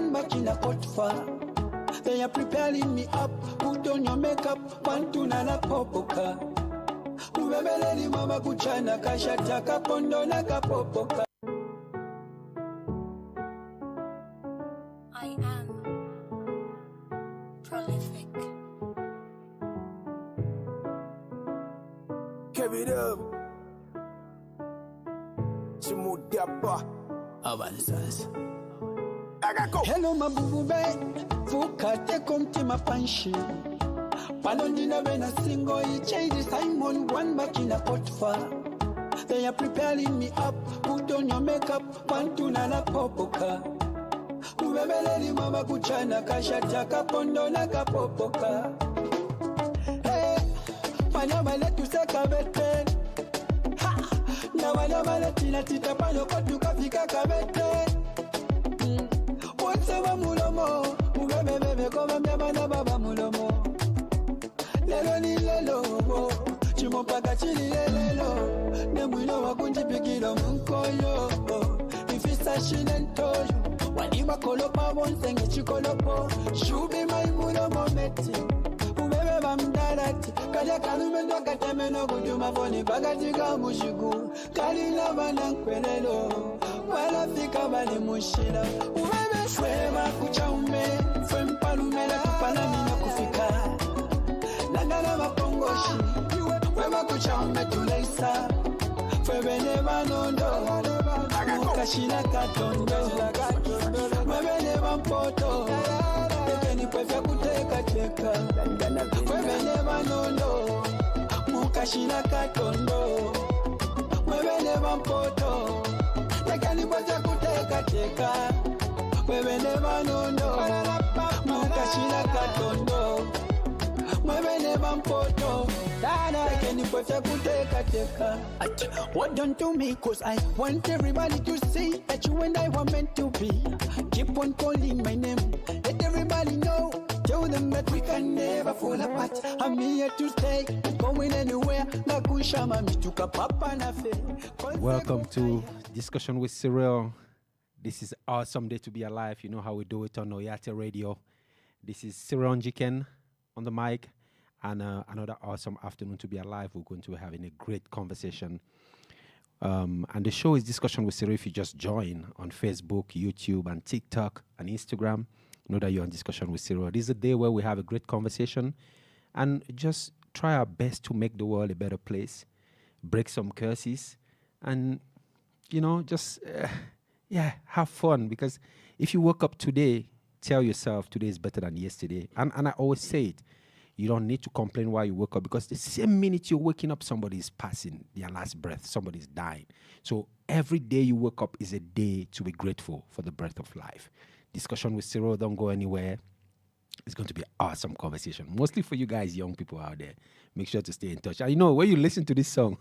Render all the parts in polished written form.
one back in a pot fire. They are preparing me up, put on your makeup, pantuna na popoka. Ubebeleli mama kuchana, kashata kapondo na kapopoka. I am prolific. Give it up. Chimudapa. Avanzas. Hello mabubube, fukate komti mapanshi. Palondina vena single, change Simon one back in a pot fire. They are preparing me up, put on your makeup, pantuna na popoka. Ubebeleli mama kuchana, kashata kapondo na kapopoka. Hey, panama letu seka bete. Ha, na wanama letina tita pano kotu kafika kabete. Whatever mulomo, ubebebebe koma mnyamana baba mulomo. Lelo ni lelo, chimopaka chili lelo. Nemwino wakunjipikilo mkoyo. Ifisa shinentoyo. Wanima kolopa wonsenge chikolopo. Shubi maimulomo meti. Ubebe bamdarati. Kaja kalumendo katemeno kujuma foni bagatika mushiku. Kalina banankwelelo. Wala fika bali mushila. Ubebe fwema kuchaume. Fwempalume la kupalamina kufika. Nangala mapongoshi. Fwema kuchaume tuleisa. Fwebene banondo. Mukashila katondo. Mwebene bampoto. Tekeni kwefya kuteka teka. Mwebene banondo. Mukashila katondo. Mwebene bampoto. Tekeni kwefya kuteka teka. Mwebene banondo. Mukashila katondo. Mwebene bampoto. Tekeni kwefya kuteka teka. What don't do me, cause I want everybody to see that you and I were meant to be. Keep on calling my name, let everybody know. Tell them that we can never fall apart. I'm here to stay, going anywhere. Welcome to Discussion with Cyrille. This is awesome day to be alive. You know how we do it on Oyate Radio. This is Cyrille Njiken on the mic. And another awesome afternoon to be alive. We're going to be having a great conversation. And the show is Discussion with Cyrille. If you just join on Facebook, YouTube, and TikTok, and Instagram, know that you're on Discussion with Cyrille. This is a day where we have a great conversation and just try our best to make the world a better place, break some curses, and, you know, just, have fun. Because if you woke up today, tell yourself today is better than yesterday. And I always say it. You don't need to complain while you wake up, because the same minute you're waking up, somebody is passing their last breath. Somebody's dying. So every day you wake up is a day to be grateful for the breath of life. Discussion with Cyrille, don't go anywhere. It's going to be an awesome conversation, mostly for you guys, young people out there. Make sure to stay in touch. And you know, when you listen to this song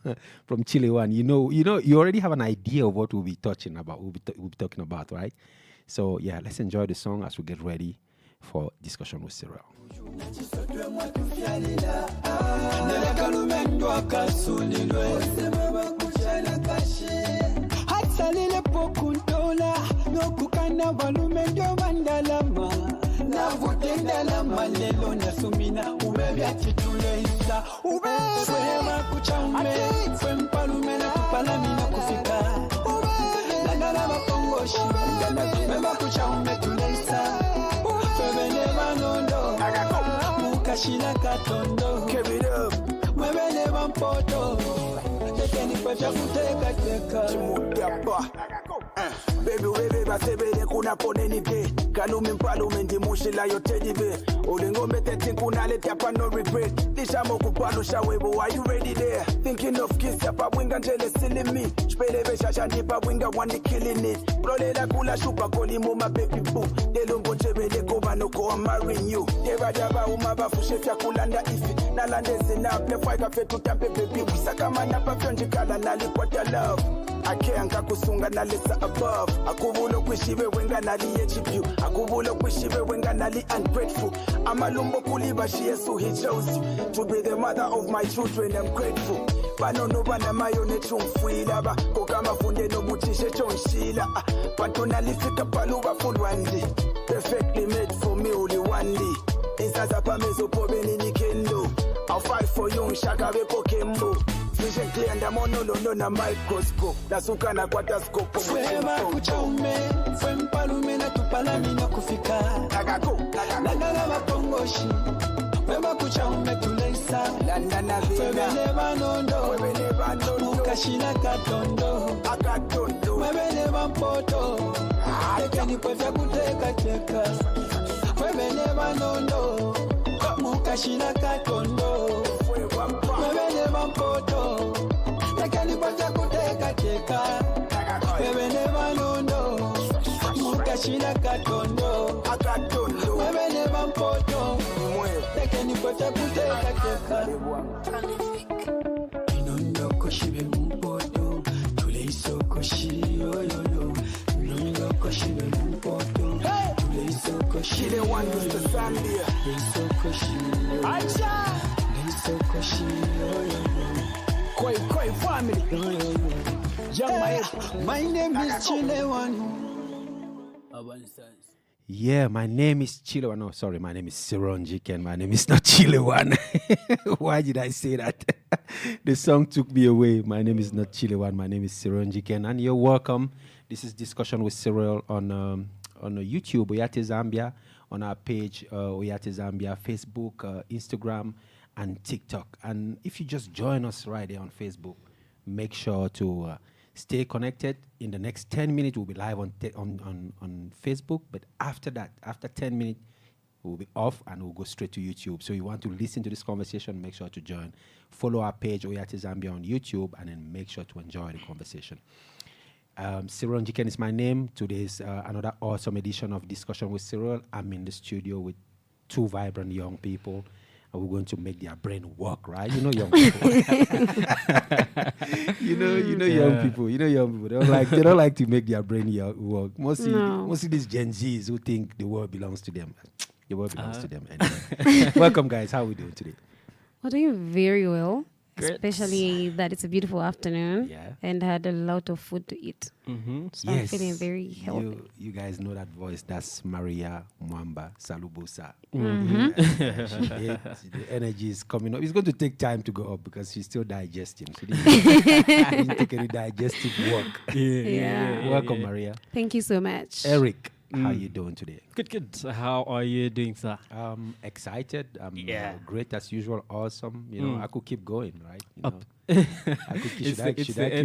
from Chile One, you already have an idea of what we'll be touching about. We'll be talking about, right? So yeah, let's enjoy the song as we get ready for Discussion with Cyrille. Mukashila katondo. Give it up. Mwebele bampoto. Tekeni kwefya kuteka teka. Chimudapa. Baby, baby, basebele kuna poneni be. Kalumi mpalume ndimushila yo teddy be. Olengombe tetin kuna leti apa no regret. Lisha moku palo shawebo, are you ready there? Thinking of kiss ya pa winga njele silly me. Shpele be shasha nipa winga wani killing it. Prolela kula shupa koli mo my baby boo. Delombo chebele koba no ko I'm marrying you. Deva jaba umaba fushefya kulanda ifi. Nalande zina ple fight fe tutampe baby. Wisaka manapa fyonji kala nali what your love. Akenga kusunga nalisa above. Akubulo kwishibe wenga nali yechipu. Akubulo kwishibe wenga nali ungrateful. Amalumbo kuliba she so he chose you to be the mother of my children. I'm grateful. Banono bana mayone chumfuila ba. Kokama funde no mutishe chonshila. Pantona lifika paluba fulwandi. perfectly made for me only one day. Insasa pa mezo po beni ni kendo. I'll fight for you, shaka beko kembo. Vision clear and I'm on no na microscope. Nasuka na kwata scope. Wema kuchaume, palume na tupalani na kufika. Tagako, Nagala wapongoshi. Wema kuchaume tuleisa. Landana Febele banondo. Mukashina katondo. Akatondo. Webele bampoto. Tekeni kwefya kuteka teka. Webele banondo. Mukashina katondo. Webele bampoto. Tekeni kwefya kuteka teka. Webele banondo. Mukashina katondo. Akatondo. Webele bampoto. Tekeni kwefya kuteka teka. Inondo koshibe mpoto. Tuleiso koshi yo yo yo. Inondo koshibe mpoto. Tuleiso koshi. Chile one Mr. Zambia. Tuleiso koshi. Acha. Tuleiso koshi yo yo yo. Koi family. Yo yo yo. Yeah, my name is Chile One. Yeah, my name is Chile One. No, sorry, my name is Cyrille Njiken. My name is not Chile One. Why did I say that? The song took me away. My name is not Chile One. My name is Cyrille Njiken, and you're welcome. This is Discussion with Cyrille on YouTube, OyateZambia, on our page, OyateZambia, Facebook, Instagram, and TikTok. And if you just join us right there on Facebook, make sure to stay connected. In the next 10 minutes, we'll be live on Facebook. But after that, after 10 minutes, we'll be off and we'll go straight to YouTube. So you want to listen to this conversation, make sure to join. Follow our page, OyateZambia, on YouTube, and then make sure to enjoy the conversation. Cyrille Njiken is my name. Today is another awesome edition of Discussion with Cyrille. I'm in the studio with two vibrant young people. And we're going to make their brain work, right? You know young people. you know young people. You know young people. They don't like to make their brain work. Mostly these Gen Zs who think the world belongs to them. The world belongs to them anyway. Welcome, guys. How are we doing today? We're doing very well. Great. Especially that it's a beautiful afternoon. Yeah. And had a lot of food to eat. Mm-hmm. So I'm feeling very healthy. You guys know that voice. That's Maria Mwamba Salubusa. The energy is coming up. It's going to take time to go up because she's still digesting. She didn't take any digestive work. Yeah. Welcome, Maria. Thank you so much. Eric, how you doing today? Good. So how are you doing, sir? Excited. Yeah. Great as usual. Awesome. You know, I could keep going, right? You Up. know. I could keep, should I keep going?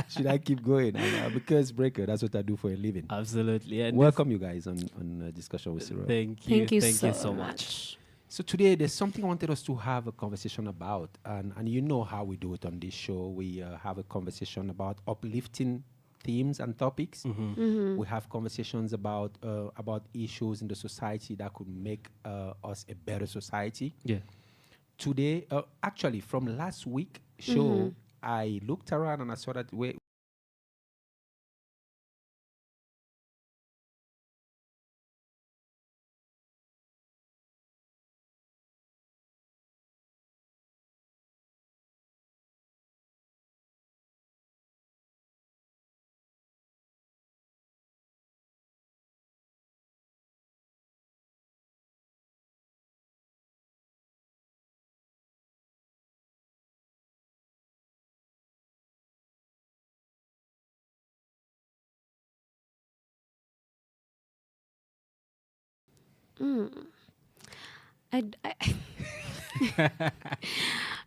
Should I keep going? I'm a curse breaker. That's what I do for a living. Absolutely. And Welcome you guys on Discussion with Cyrille. Thank you so much. So today there's something I wanted us to have a conversation about, and you know how we do it on this show. We have a conversation about uplifting themes and topics. We have conversations about issues in the society that could make us a better society. Yeah. Today, actually, from last week show, I looked around and I saw that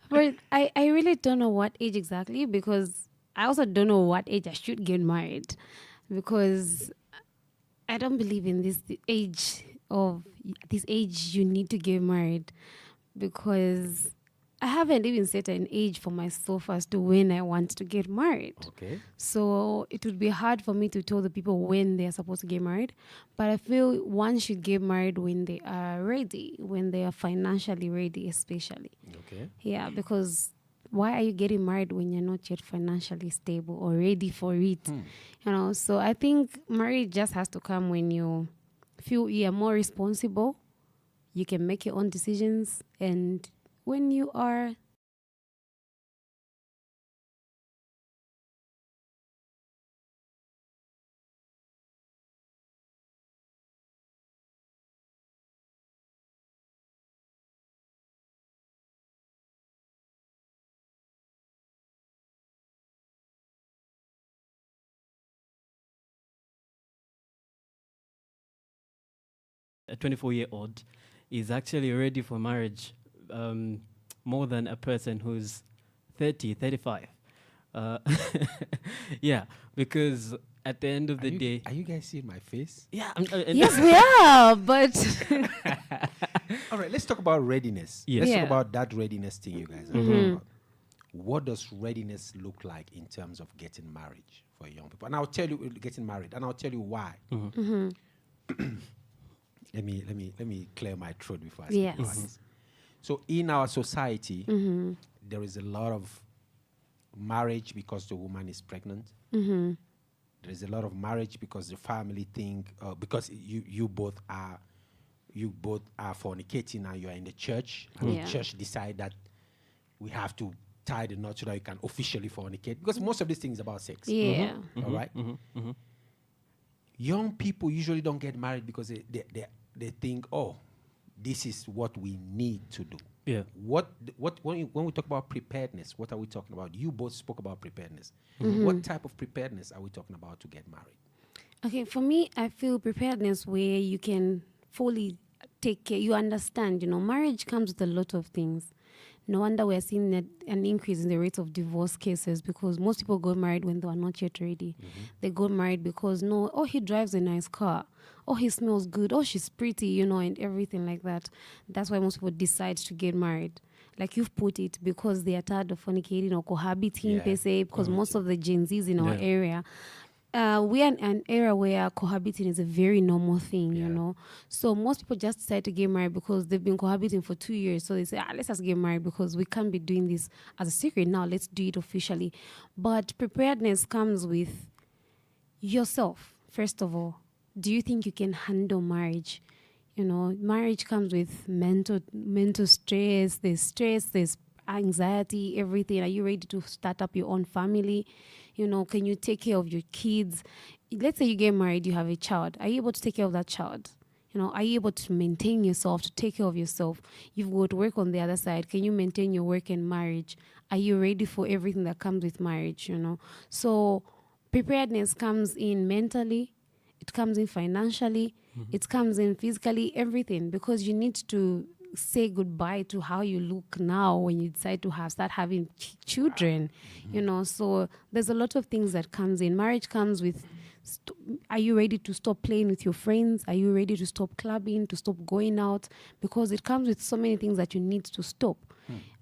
But I really don't know what age exactly, because I also don't know what age I should get married, because I don't believe in this age you need to get married, because I haven't even set an age for myself as to when I want to get married. Okay. So it would be hard for me to tell the people when they're supposed to get married. But I feel one should get married when they are ready, when they are financially ready, especially. Okay. Yeah, because why are you getting married when you're not yet financially stable or ready for it? You know, so I think marriage just has to come when you feel you are more responsible, you can make your own decisions, and when you are a 24-year-old is actually ready for marriage more than a person who's 30, 35. Yeah, because at the end of the day... Are you guys seeing my face? Yeah. Yes, we are, but... All right, let's talk about readiness. Yes. Let's Yeah. talk about that readiness thing you guys are talking about. What does readiness look like in terms of getting married for young people? And I'll tell you, getting married, and I'll tell you why. Let me clear my throat before I speak Yes. about this. So in our society, there is a lot of marriage because the woman is pregnant. There is a lot of marriage because the family think, because you both are fornicating and you are in the church, and Yeah. the church decide that we have to tie the knot so that you can officially fornicate, because most of these things is about sex. Yeah. All right? Young people usually don't get married because they think, oh, this is what we need to do. Yeah. When we talk about preparedness, what are we talking about? You both spoke about preparedness. What type of preparedness are we talking about to get married? Okay, for me, I feel preparedness where you can fully take care. You understand, marriage comes with a lot of things. No wonder we're seeing an increase in the rate of divorce cases, because most people got married when they were not yet ready. They got married because, he drives a nice car. Oh, he smells good. Oh, she's pretty, and everything like that. That's why most people decide to get married. Like you've put it, because they are tired of fornicating or cohabiting per se, because most of the Gen Zs in our area, we are in an era where cohabiting is a very normal thing, So most people just decide to get married because they've been cohabiting for 2 years. So they say, let's just get married because we can't be doing this as a secret now. Let's do it officially. But preparedness comes with yourself, first of all. Do you think you can handle marriage? Marriage comes with mental stress. There's anxiety, everything. Are you ready to start up your own family? Can you take care of your kids? Let's say you get married, you have a child. Are you able to take care of that child? Are you able to maintain yourself, to take care of yourself? You've got to work on the other side. Can you maintain your work and marriage? Are you ready for everything that comes with marriage, So preparedness comes in mentally, it comes in financially, it comes in physically, everything, because you need to say goodbye to how you look now when you decide to start having children, So there's a lot of things that comes in. Marriage comes with, are you ready to stop playing with your friends? Are you ready to stop clubbing, to stop going out? Because it comes with so many things that you need to stop.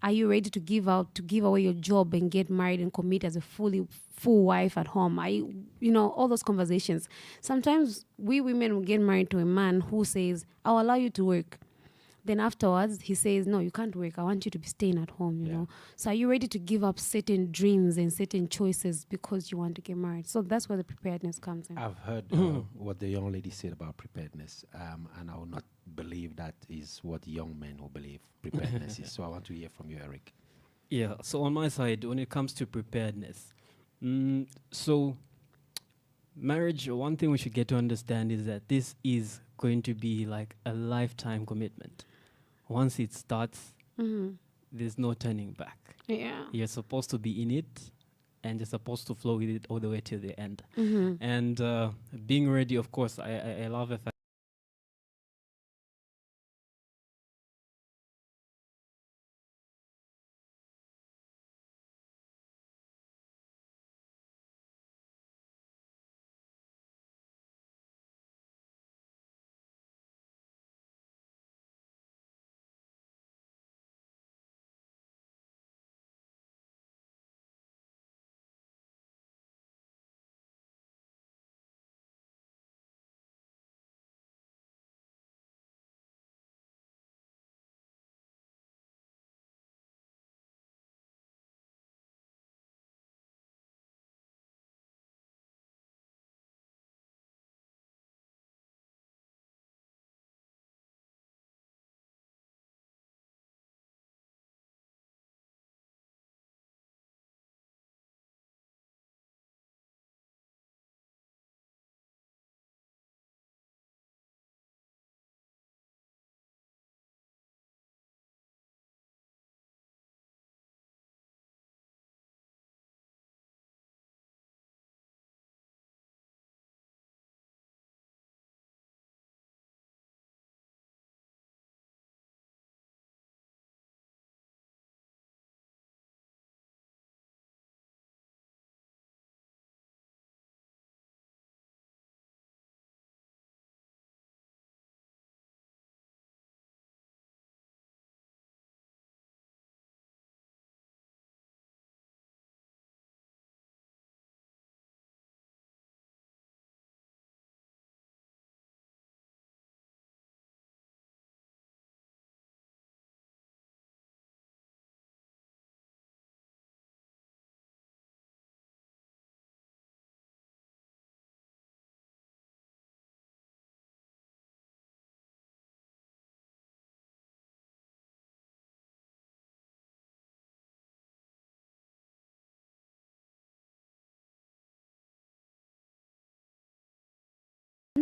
Are you ready to give away your job and get married and commit as a full wife at home? All those conversations. Sometimes we women will get married to a man who says, I'll allow you to work. Then afterwards, he says, no, you can't work. I want you to be staying at home, you know. So are you ready to give up certain dreams and certain choices because you want to get married? So that's where the preparedness comes in. I've heard what the young lady said about preparedness, and I will not believe that is what young men will believe preparedness is. So I want to hear from you, Eric. Yeah, so on my side, when it comes to preparedness, so marriage, one thing we should get to understand is that this is going to be like a lifetime commitment. Once it starts, there's no turning back. Yeah. You're supposed to be in it, and you're supposed to flow with it all the way till the end. And being ready, of course, I love the fact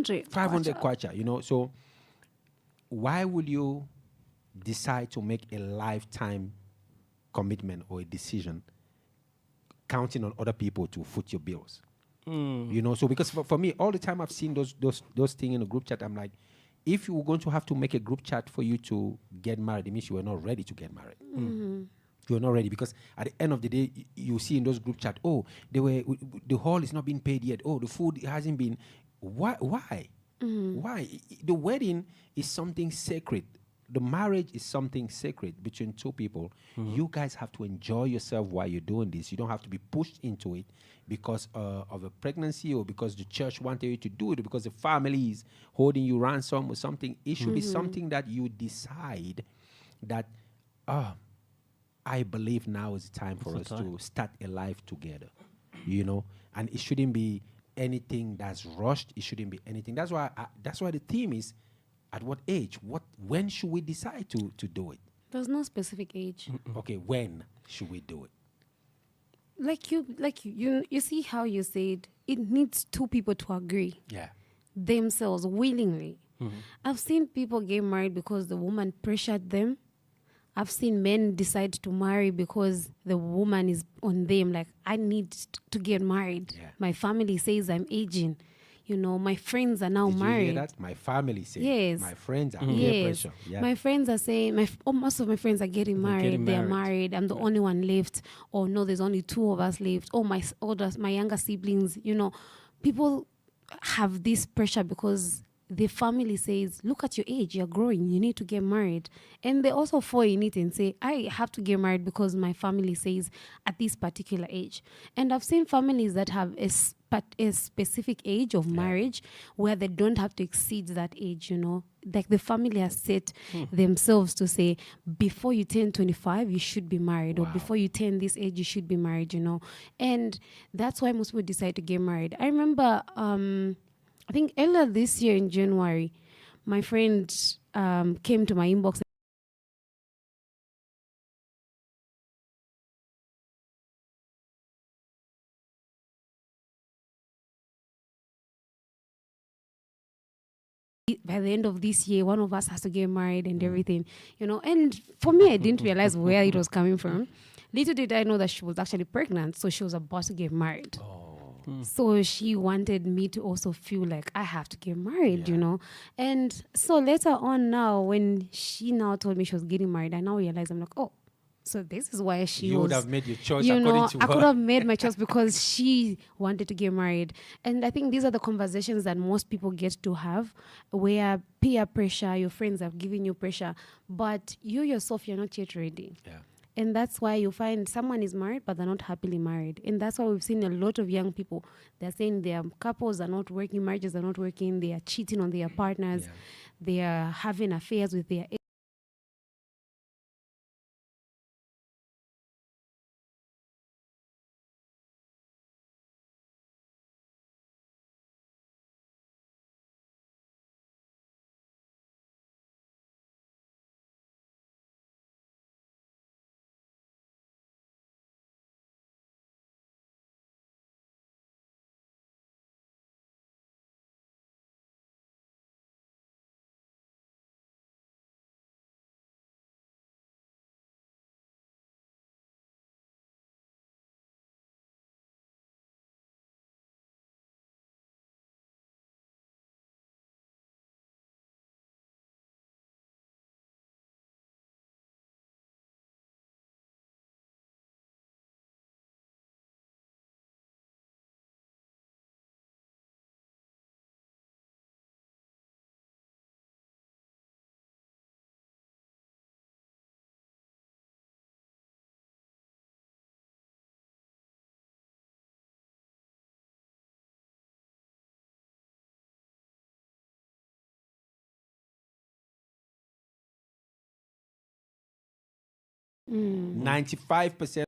500. 500 kwacha, you know. So why would you decide to make a lifetime commitment or a decision counting on other people to foot your bills? You know, so because for me, all the time I've seen those things in a group chat, I'm like, if you were going to have to make a group chat for you to get married, it means you were not ready to get married. You're not ready, because at the end of the day, you see in those group chat, oh, the hall is not being paid yet. Oh, the food hasn't been. Why? Why? The wedding is something sacred. The marriage is something sacred between two people. You guys have to enjoy yourself while you're doing this. You don't have to be pushed into it because of a pregnancy, or because the church wanted you to do it, or because the family is holding you ransom or something. It should be something that you decide that, I believe now is the time for us to start a life together, you know. And it shouldn't be anything that's rushed. It shouldn't be anything. That's why the theme is, at what age? When should we decide to do it? There's no specific age. Okay, when should we do it? Like you see how you said it needs two people to agree. Yeah. Themselves willingly. I've seen people get married because the woman pressured them. I've seen men decide to marry because the woman is on them, like, I need to get married. Yeah. My family says I'm aging. You know, my friends are now married. Did you hear that? My family says. Yes. My friends are peer pressure. Yeah. My friends are saying, most of my friends are getting married. They're married. I'm the only one left. Or no, there's only two of us left. Or my younger siblings, you know. People have this pressure because the family says, look at your age, you're growing, you need to get married. And they also fall in it and say, I have to get married because my family says at this particular age. And I've seen families that have a specific age of marriage where they don't have to exceed that age, you know. Like the family has set themselves to say, before you turn 25, you should be married. Or before you turn this age, you should be married, you know. And that's why most people decide to get married. I remember, I think earlier this year in January, my friend came to my inbox. By the end of this year, one of us has to get married and everything, you know. And for me, I didn't realize where it was coming from. Little did I know that she was actually pregnant, so she was about to get married. So she wanted me to also feel like I have to get married, you know. And so later on now, when she now told me she was getting married, I now realized, I'm like, oh, so this is why you would have made your choice you according know, to I her. could have made my choice because she wanted to get married. And I think these are the conversations that most people get to have, where peer pressure, your friends are giving you pressure, but you yourself, you're not yet ready. Yeah. And that's why you find someone is married, but they're not happily married. And that's why we've seen a lot of young people, they're saying their couples are not working, marriages are not working, they are cheating on their partners, they are having affairs with their Mm. 95%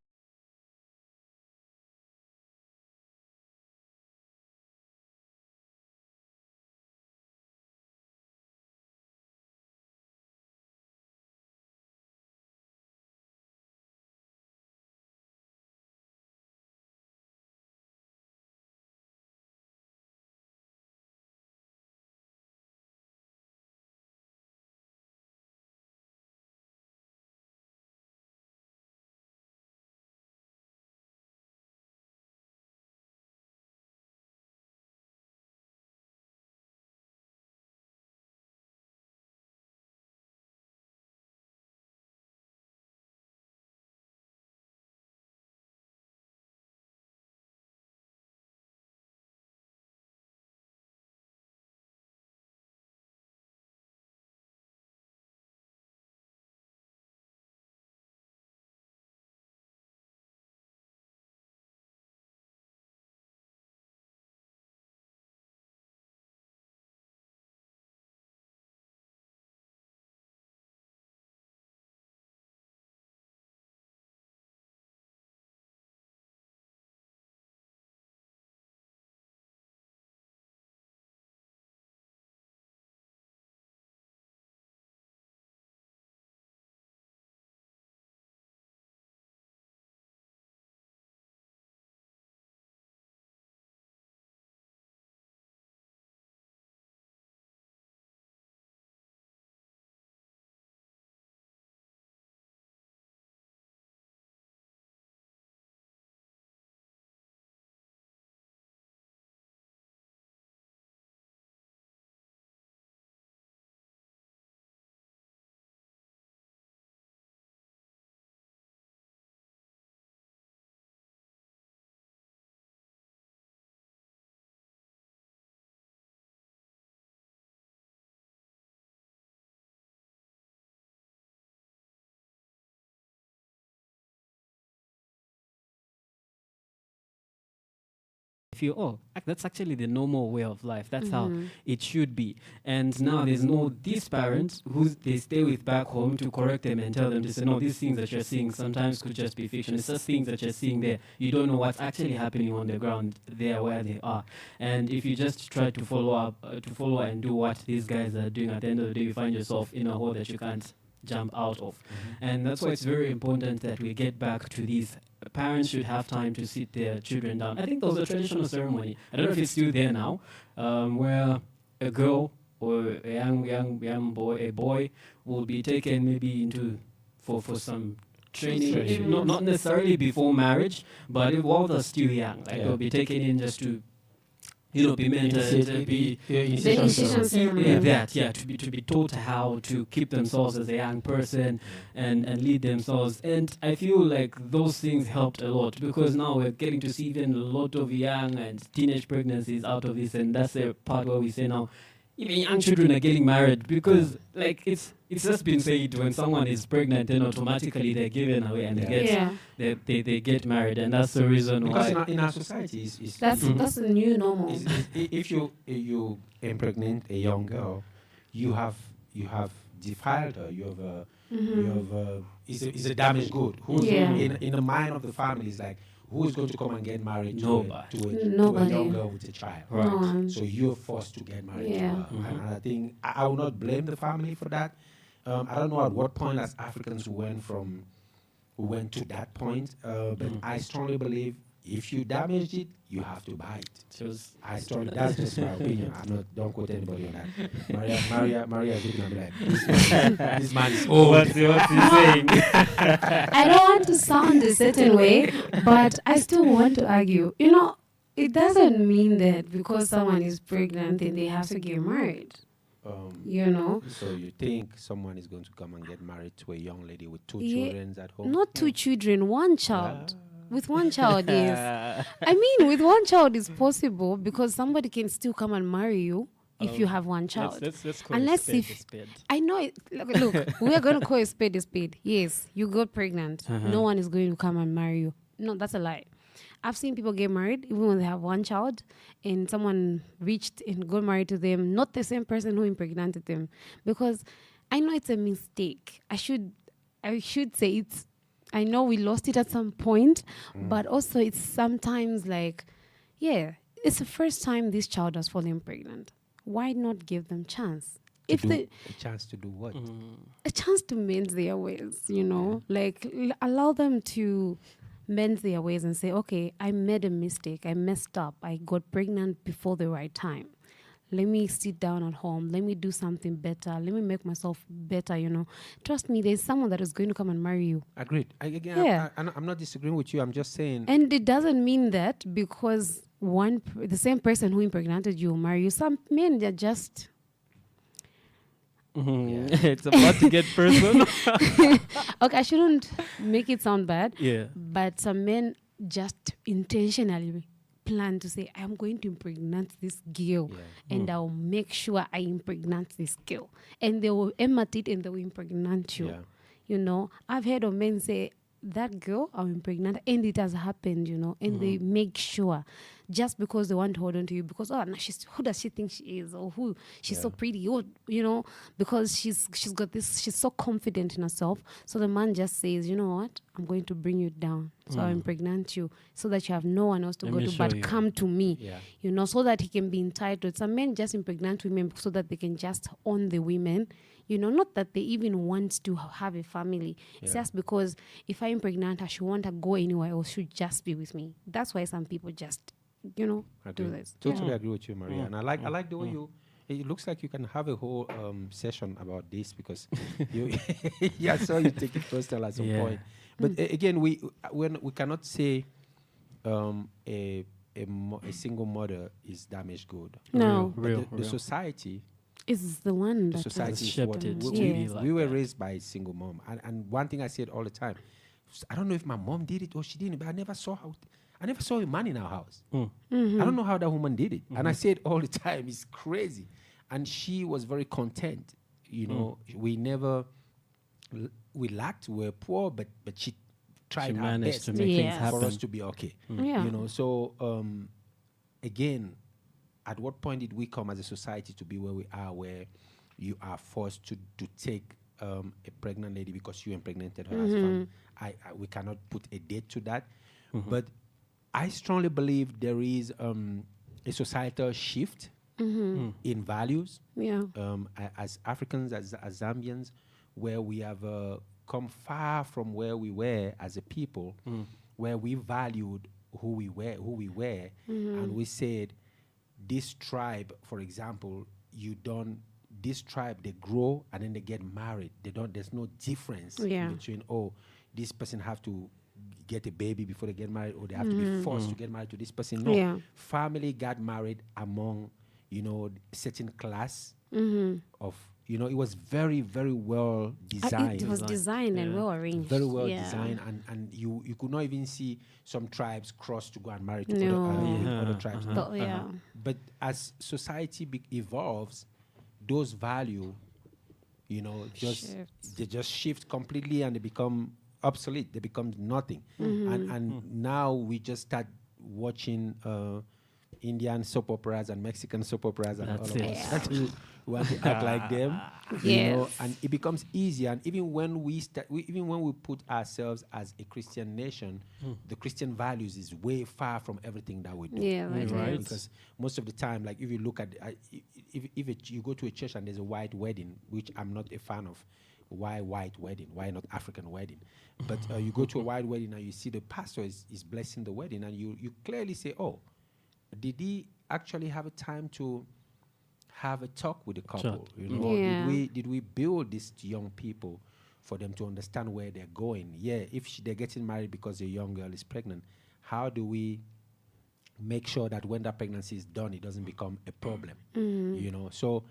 feel, oh, that's actually the normal way of life. That's how it should be. And now there's no these parents who they stay with back home to correct them and tell them to say, no, these things that you're seeing sometimes could just be fiction. It's just things that you're seeing there. You don't know what's actually happening on the ground there where they are. And if you just try to follow and do what these guys are doing, at the end of the day, you find yourself in a hole that you can't jump out of. And that's why it's very important that we get back to these. Parents should have time to sit their children down. I think there was a traditional ceremony, I don't know if it's still there now, where a girl or a young boy, a boy will be taken maybe into for some training, not necessarily before marriage, but while they're still young, like they'll be taken in just to be mentored, to be to be taught how to keep themselves as a young person and lead themselves. And I feel like those things helped a lot, because now we're getting to see even a lot of young and teenage pregnancies out of this, and that's the part where we say now even young children are getting married, because like it's just been said, when someone is pregnant, then automatically they're given away and they get married, and that's the reason because why. in our society, That's the new normal. if you impregnate a young girl, you have defiled her. It's a damaged good. In the mind of the family is like, who is going to come and get married to a young girl with a child? Right. So you're forced to get married to her. And I think I will not blame the family for that. I don't know at what point as Africans we went to that point, but I strongly believe if you damaged it, you have to buy it. That's just my opinion. Don't quote anybody on that. Maria is looking at me like, this man is old. What's he saying? I don't want to sound a certain way, but I still want to argue. It doesn't mean that because someone is pregnant, then they have to get married. So you think someone is going to come and get married to a young lady with two children at home? Not two children, one child. With one child, yes. I mean, with one child it's possible, because somebody can still come and marry you if you have one child. Let's call Unless a spade. I know it. Look, we are going to call a spade a spade. Yes, you got pregnant. No one is going to come and marry you. No, that's a lie. I've seen people get married even when they have one child, and someone reached and got married to them, not the same person who impregnated them. Because I know it's a mistake. I should say it's. I know we lost it at some point, but also it's sometimes like, it's the first time this child has fallen pregnant. Why not give them chance? A chance to do what? A chance to mend their ways, like allow them to mend their ways and say, okay, I made a mistake. I messed up. I got pregnant before the right time. Let me sit down at home. Let me do something better. Let me make myself better, Trust me, there's someone that is going to come and marry you. Agreed. I'm not disagreeing with you. I'm just saying. And it doesn't mean that because the same person who impregnated you will marry you. Some men, they're just... It's about to get personal. Okay, I shouldn't make it sound bad. Yeah. But some men just intentionally plan to say, I'm going to impregnate this girl, and I'll make sure I impregnate this girl. And they will imitate and they will impregnate you. I've heard of men say, that girl, I'll impregnate, and it has happened, and they make sure, just because they want to hold on to you, because who does she think she is, or who she's so pretty, or because she's got this, she's so confident in herself. So the man just says, you know what, I'm going to bring you down, so I'll impregnate you, so that you have no one else to go to but come to me, so that he can be entitled. Some men just impregnate women so that they can just own the women. Not that they even want to have a family. It's just because if I impregnate her, she won't go anywhere else. She'll just be with me. That's why some people just, do this. Totally agree with you, Maria. And I like the way you. It looks like you can have a whole session about this, because you saw you take it personal at some point. But again, we cannot say a single mother is damaged good. No, the society. Is the one that society shaped it to be like we were raised by a single mom, and one thing I said all the time, I don't know if my mom did it or she didn't, but I never saw a man in our house. I don't know how that woman did it, and I say it all the time. It's crazy, and she was very content. We never we lacked, we were poor, but she tried her best to make things happen for us to be okay. Yeah. So again, at what point did we come as a society to be where we are, where you are forced to take a pregnant lady because you impregnated her as fun? We cannot put a date to that. But I strongly believe there is a societal shift in values. Yeah. As Africans, as Zambians, where we have come far from where we were as a people, where we valued who we were, and we said, this tribe, for example, this tribe, they grow and then they get married. There's no difference between, this person have to get a baby before they get married, or they have to be forced to get married to this person. No, family got married among, certain class of, it was very, very well designed. It was designed and well arranged. Very well designed, and you could not even see some tribes cross to go and marry to other tribes. But as society evolves, those values, they just shift completely and they become obsolete. They become nothing. And now we just start watching Indian soap operas and Mexican soap operas, and all of us we want to act like them, and it becomes easier. And even when we put ourselves as a Christian nation, the Christian values is way far from everything that we do. Right. Because most of the time, like if you look at, if you go to a church and there's a white wedding, which I'm not a fan of. Why white wedding? Why not African wedding? But you go to a white wedding and you see the pastor is blessing the wedding, and you clearly say, oh, did he actually have a time to have a talk with the couple? Did we build these young people for them to understand where they're going? If they're getting married because a young girl is pregnant, how do we make sure that when that pregnancy is done, it doesn't become a problem? So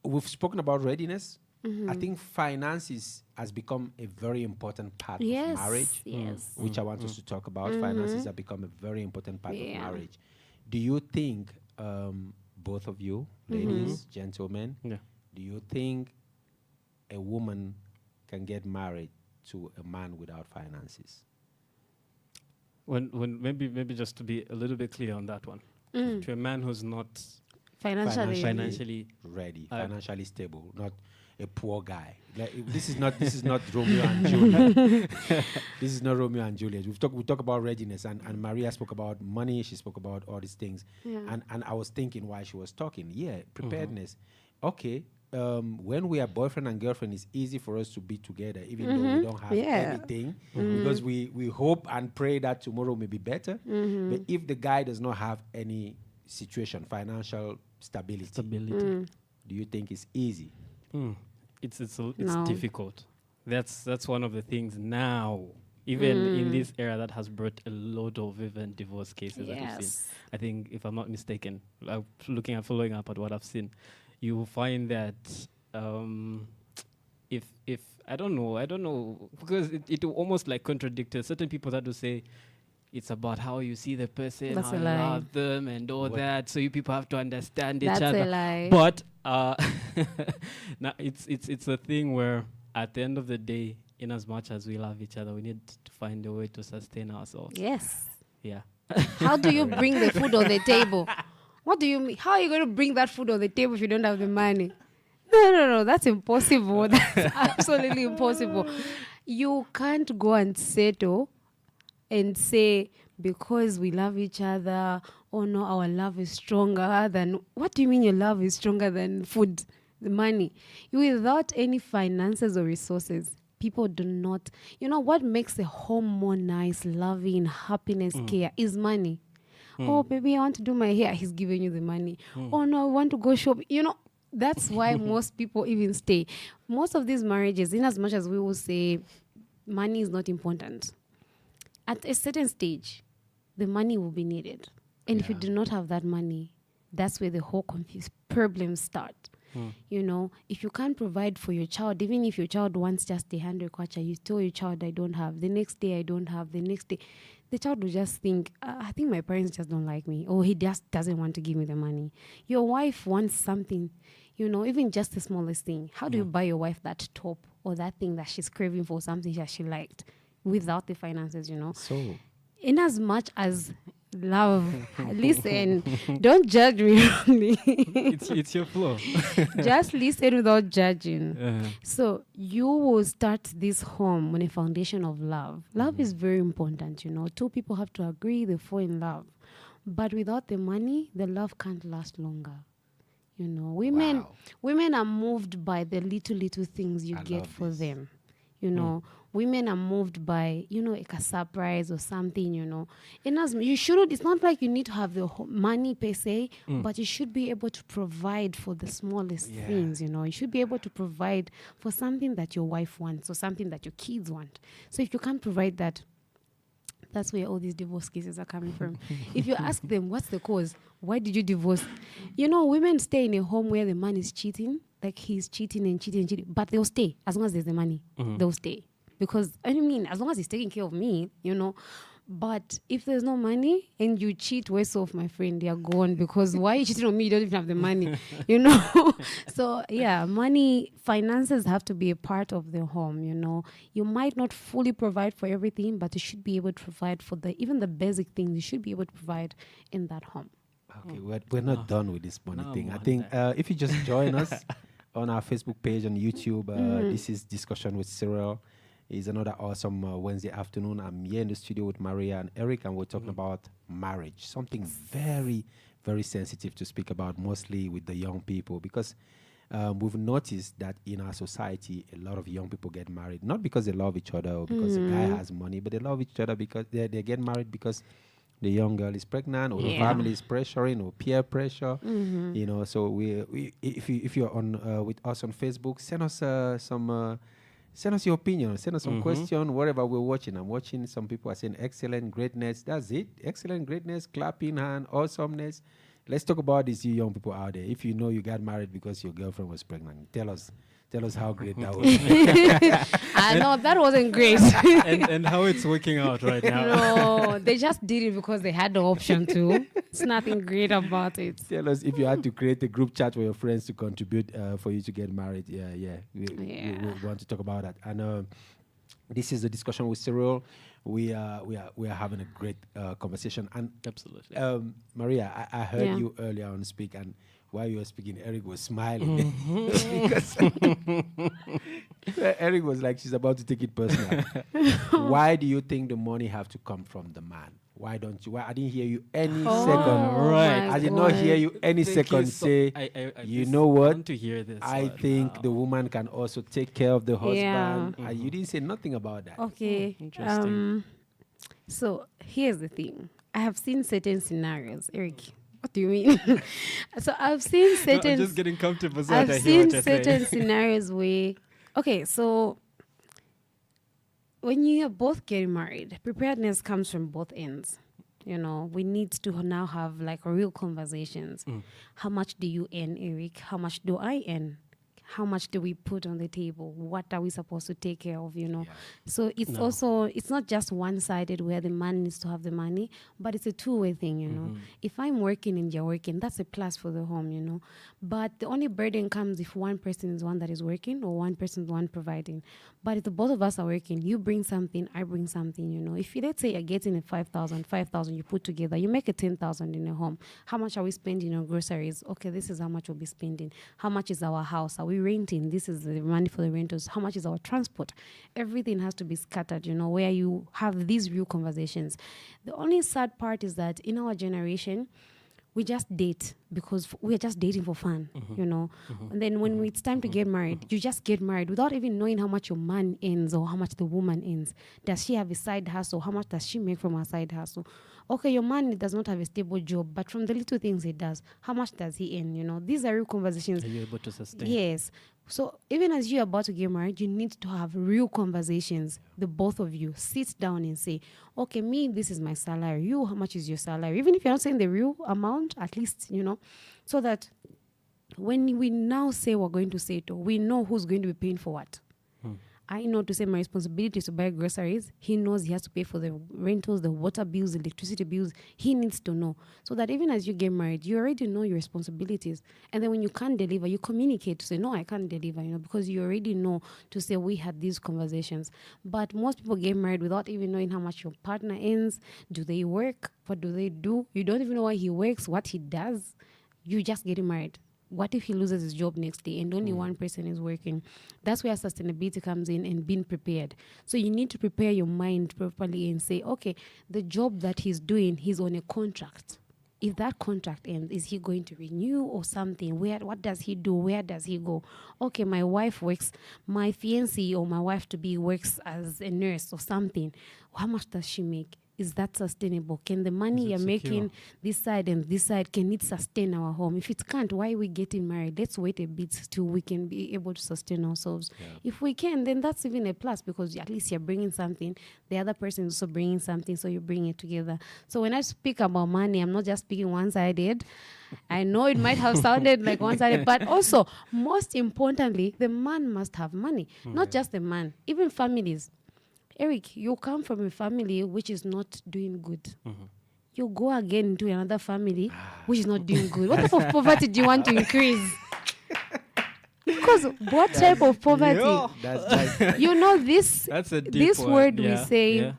we've spoken about readiness. I think finances has become a very important part of marriage, which I want us to talk about. Finances have become a very important part of marriage. Do you think, both of you, ladies, gentlemen, do you think a woman can get married to a man without finances? When maybe just to be a little bit clear on that one, to a man who's not financially ready, financially stable, not a poor guy. Like, this is not Romeo and Juliet. This is not Romeo and Juliet. We talk about readiness, and Maria spoke about money. She spoke about all these things, and I was thinking while she was talking, preparedness. Okay, when we are boyfriend and girlfriend, it's easy for us to be together, even though we don't have everything, because we hope and pray that tomorrow may be better. But if the guy does not have any situation, financial stability, do you think it's easy? It's difficult. That's one of the things now, even in this era, that has brought a lot of even divorce cases that we've seen. I think, if I'm not mistaken, following up at what I've seen, you will find that if I don't know, because it will almost like contradict certain people that will say it's about how you see the person, That's how you love them, and all that. So you people have to understand each other. That's a lie. But now it's a thing where at the end of the day, in as much as we love each other, we need to find a way to sustain ourselves. Yes. Yeah. How do you bring the food on the table? What do you mean? How are you going to bring that food on the table if you don't have the money? No. That's impossible. That's absolutely impossible. You can't go and settle and say, because we love each other, oh no, our love is stronger than... What do you mean your love is stronger than food, the money? Without any finances or resources, people do not... what makes a home more nice, loving, happiness, care is money. Oh, baby, I want to do my hair. He's giving you the money. Oh no, I want to go shop. That's why most people even stay. Most of these marriages, in as much as we will say money is not important, at a certain stage, the money will be needed. And if you do not have that money, that's where the whole problems start. If you can't provide for your child, even if your child wants just 100 kwacha, you tell your child, I don't have. The next day, I don't have. The next day, the child will just think, I think my parents just don't like me. Or he just doesn't want to give me the money. Your wife wants something, even just the smallest thing. How do you buy your wife that top or that thing that she's craving for, something that she liked, without the finances, So, in as much as love. Listen, don't judge me wrongly. It's your flow. Just listen without judging. Uh-huh. So you will start this home on a foundation of love. Love is very important, you know. Two people have to agree, they fall in love. But without the money, the love can't last longer. You know, women are moved by the little things you get for them. You know, women are moved by, you know, like a surprise or something, you know. You shouldn't, it's not like you need to have the money per se, but you should be able to provide for the smallest things, you know. You should be able to provide for something that your wife wants or something that your kids want. So if you can't provide that, that's where all these divorce cases are coming from. If you ask them, what's the cause? Why did you divorce? You know, women stay in a home where the man is cheating, like he's cheating and cheating and cheating, but they'll stay as long as there's the money. They'll stay. Because, I mean, as long as he's taking care of me, you know. But if there's no money and you cheat, worse off, my friend, you're gone. Because why are you cheating on me? You don't even have the money, you know. So, yeah, money, finances have to be a part of the home, you know. You might not fully provide for everything, but you should be able to provide for even the basic things. You should be able to provide in that home. Okay, we're not done with this money thing. I think if you just join us on our Facebook page and YouTube, this is Discussion with Cyrille. It's another awesome Wednesday afternoon. I'm here in the studio with Maria and Eric, and we're talking about marriage, something very, very sensitive to speak about, mostly with the young people, because we've noticed that in our society, a lot of young people get married, not because they love each other or because the guy has money, but they love each other because they get married because the young girl is pregnant or the family is pressuring or peer pressure. You know, so we if you're on with us on Facebook, send us send us your opinion, send us some question, whatever we're watching. I'm watching some people are saying excellent, greatness. That's it. Excellent, greatness, clapping hand, awesomeness. Let's talk about this, you young people out there. If you know you got married because your girlfriend was pregnant, tell us how great that was. I know that wasn't great. and how it's working out right now. No, they just did it because they had the option to. It's nothing great about it. Tell us if you had to create a group chat for your friends to contribute for you to get married. We want to talk about that. And this is a discussion with Cyrille. We are having a great conversation. And absolutely, Maria, I heard you earlier on speak, and while you were speaking, Eric was smiling because Eric was like, she's about to take it personal. Why do you think the money have to come from the man? Why don't you? Why I didn't hear you any second. Right, I did not hear you any second say. You know what? I want to hear this. I think the woman can also take care of the husband. You didn't say nothing about that. Okay, interesting. So here's the thing. I have seen certain scenarios, Eric. What do you mean? So I've seen certain. I'm just getting comfortable. So I've seen certain scenarios where, okay, so when you are both getting married, preparedness comes from both ends. You know, we need to now have like real conversations. How much do you earn, Eric? How much do I earn? How much do we put on the table? What are we supposed to take care of, you know? Yeah. So it's also, it's not just one-sided where the man needs to have the money, but it's a two-way thing, you know? If I'm working and you're working, that's a plus for the home, you know? But the only burden comes if one person is one that is working or one person is one providing. But if the both of us are working, you bring something, I bring something, you know? If you, let's say you're getting a 5,000 you put together, you make a 10,000 in a home. How much are we spending on groceries? Okay, this is how much we'll be spending. How much is our house? Are we renting? This is the money for the rentals. How much is our transport? Everything has to be scattered, you know, where you have these real conversations. The only sad part is that in our generation, we just date because we're just dating for fun, you know. And then when it's time to get married, you just get married without even knowing how much your man earns or how much the woman earns. Does she have a side hustle? How much does she make from her side hustle? Okay, your man does not have a stable job, but from the little things he does, how much does he earn? You know, these are real conversations. Are you able to sustain? Yes. So even as you're about to get married, you need to have real conversations. The both of you sit down and say, okay, me, this is my salary. You, how much is your salary? Even if you're not saying the real amount, at least, you know, so that when we now say we're going to settle, we know who's going to be paying for what. I know to say my responsibility is to buy groceries. He knows he has to pay for the rentals, the water bills, the electricity bills. He needs to know. So that even as you get married, you already know your responsibilities. And then when you can't deliver, you communicate to say, no, I can't deliver, because you already know to say, we had these conversations. But most people get married without even knowing how much your partner earns. Do they work? What do they do? You don't even know why he works, what he does. You just getting married. What if he loses his job next day and only one person is working? That's where sustainability comes in and being prepared. So you need to prepare your mind properly and say, okay, the job that he's doing, he's on a contract. If that contract ends, is he going to renew or something? What does he do? Where does he go? Okay, my wife works, my fiancé or my wife-to-be works as a nurse or something. How much does she make? Is that sustainable? Can the money you're making this side and this side, can it sustain our home? If it can't, why are we getting married? Let's wait a bit till we can be able to sustain ourselves. Yeah. If we can, then that's even a plus, because at least you're bringing something. The other person is also bringing something, so you bring it together. So when I speak about money, I'm not just speaking one-sided. I know it might have sounded like one-sided, but also, most importantly, the man must have money. Not just the man, even families. Eric, you come from a family which is not doing good. You go again into another family which is not doing good. What type of poverty do you want to increase? Because what type of poverty? This word we say,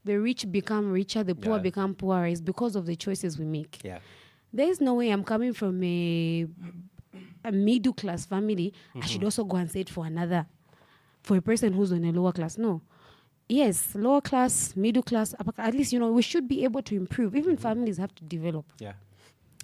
the rich become richer, the poor become poorer, is because of the choices we make. Yeah. There is no way I'm coming from a middle class family. I should also go and say it for a person who's on a lower class. No. Yes, lower class, middle class, at least, we should be able to improve. Even families have to develop. Yeah.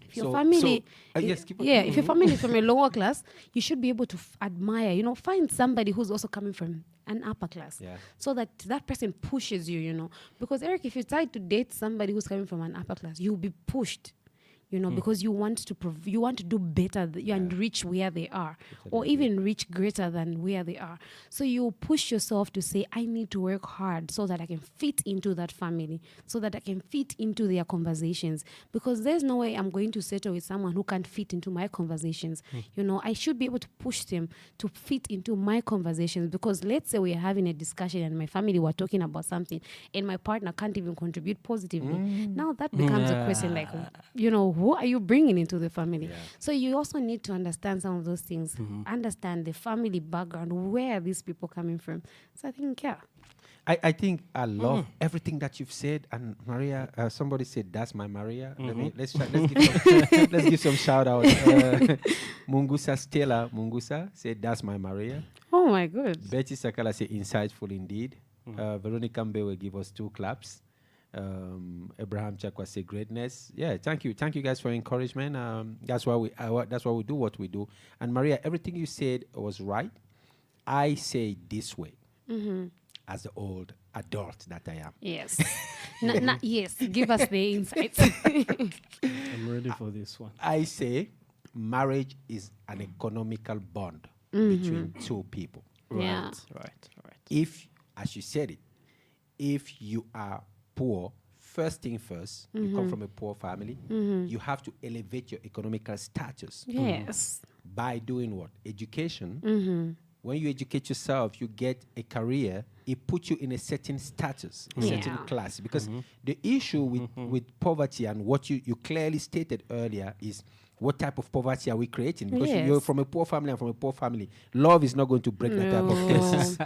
If your family, if your family is from a lower class, you should be able to admire, find somebody who's also coming from an upper class. Yeah. So that person pushes you, Because, Eric, if you try to date somebody who's coming from an upper class, you'll be pushed. Because you want to do better and reach where they are, or even reach greater than where they are. So you push yourself to say, I need to work hard so that I can fit into that family, so that I can fit into their conversations. Because there's no way I'm going to settle with someone who can't fit into my conversations. I should be able to push them to fit into my conversations. Because let's say we're having a discussion and my family were talking about something and my partner can't even contribute positively. Now that becomes a question like, who are you bringing into the family? Yeah. So you also need to understand some of those things, understand the family background, where are these people coming from. So I think, I think I love everything that you've said. And Maria, somebody said, that's my Maria. Let's give some shout out. Mungusa Stella Mungusa said, that's my Maria. Oh my God. Betty Sakala said, insightful indeed. Veronica Mbe will give us 2 claps. Abraham Chakwa say greatness. Yeah, thank you guys for encouragement. That's why we do what we do. And Maria, everything you said was right. I say this way, as the old adult that I am. Yes. Yes. Give us the insights. I'm ready for this one. I say marriage is an economical bond between 2 people. Yeah. Right. If, as you said it, if you are poor, first thing first, you come from a poor family, you have to elevate your economical status. Yes. By doing what? Education. When you educate yourself, you get a career, it puts you in a certain status, a certain class. Because the issue with poverty, and what you clearly stated earlier, is what type of poverty are we creating? Because you're from a poor family and from a poor family. Love is not going to break that type of cases.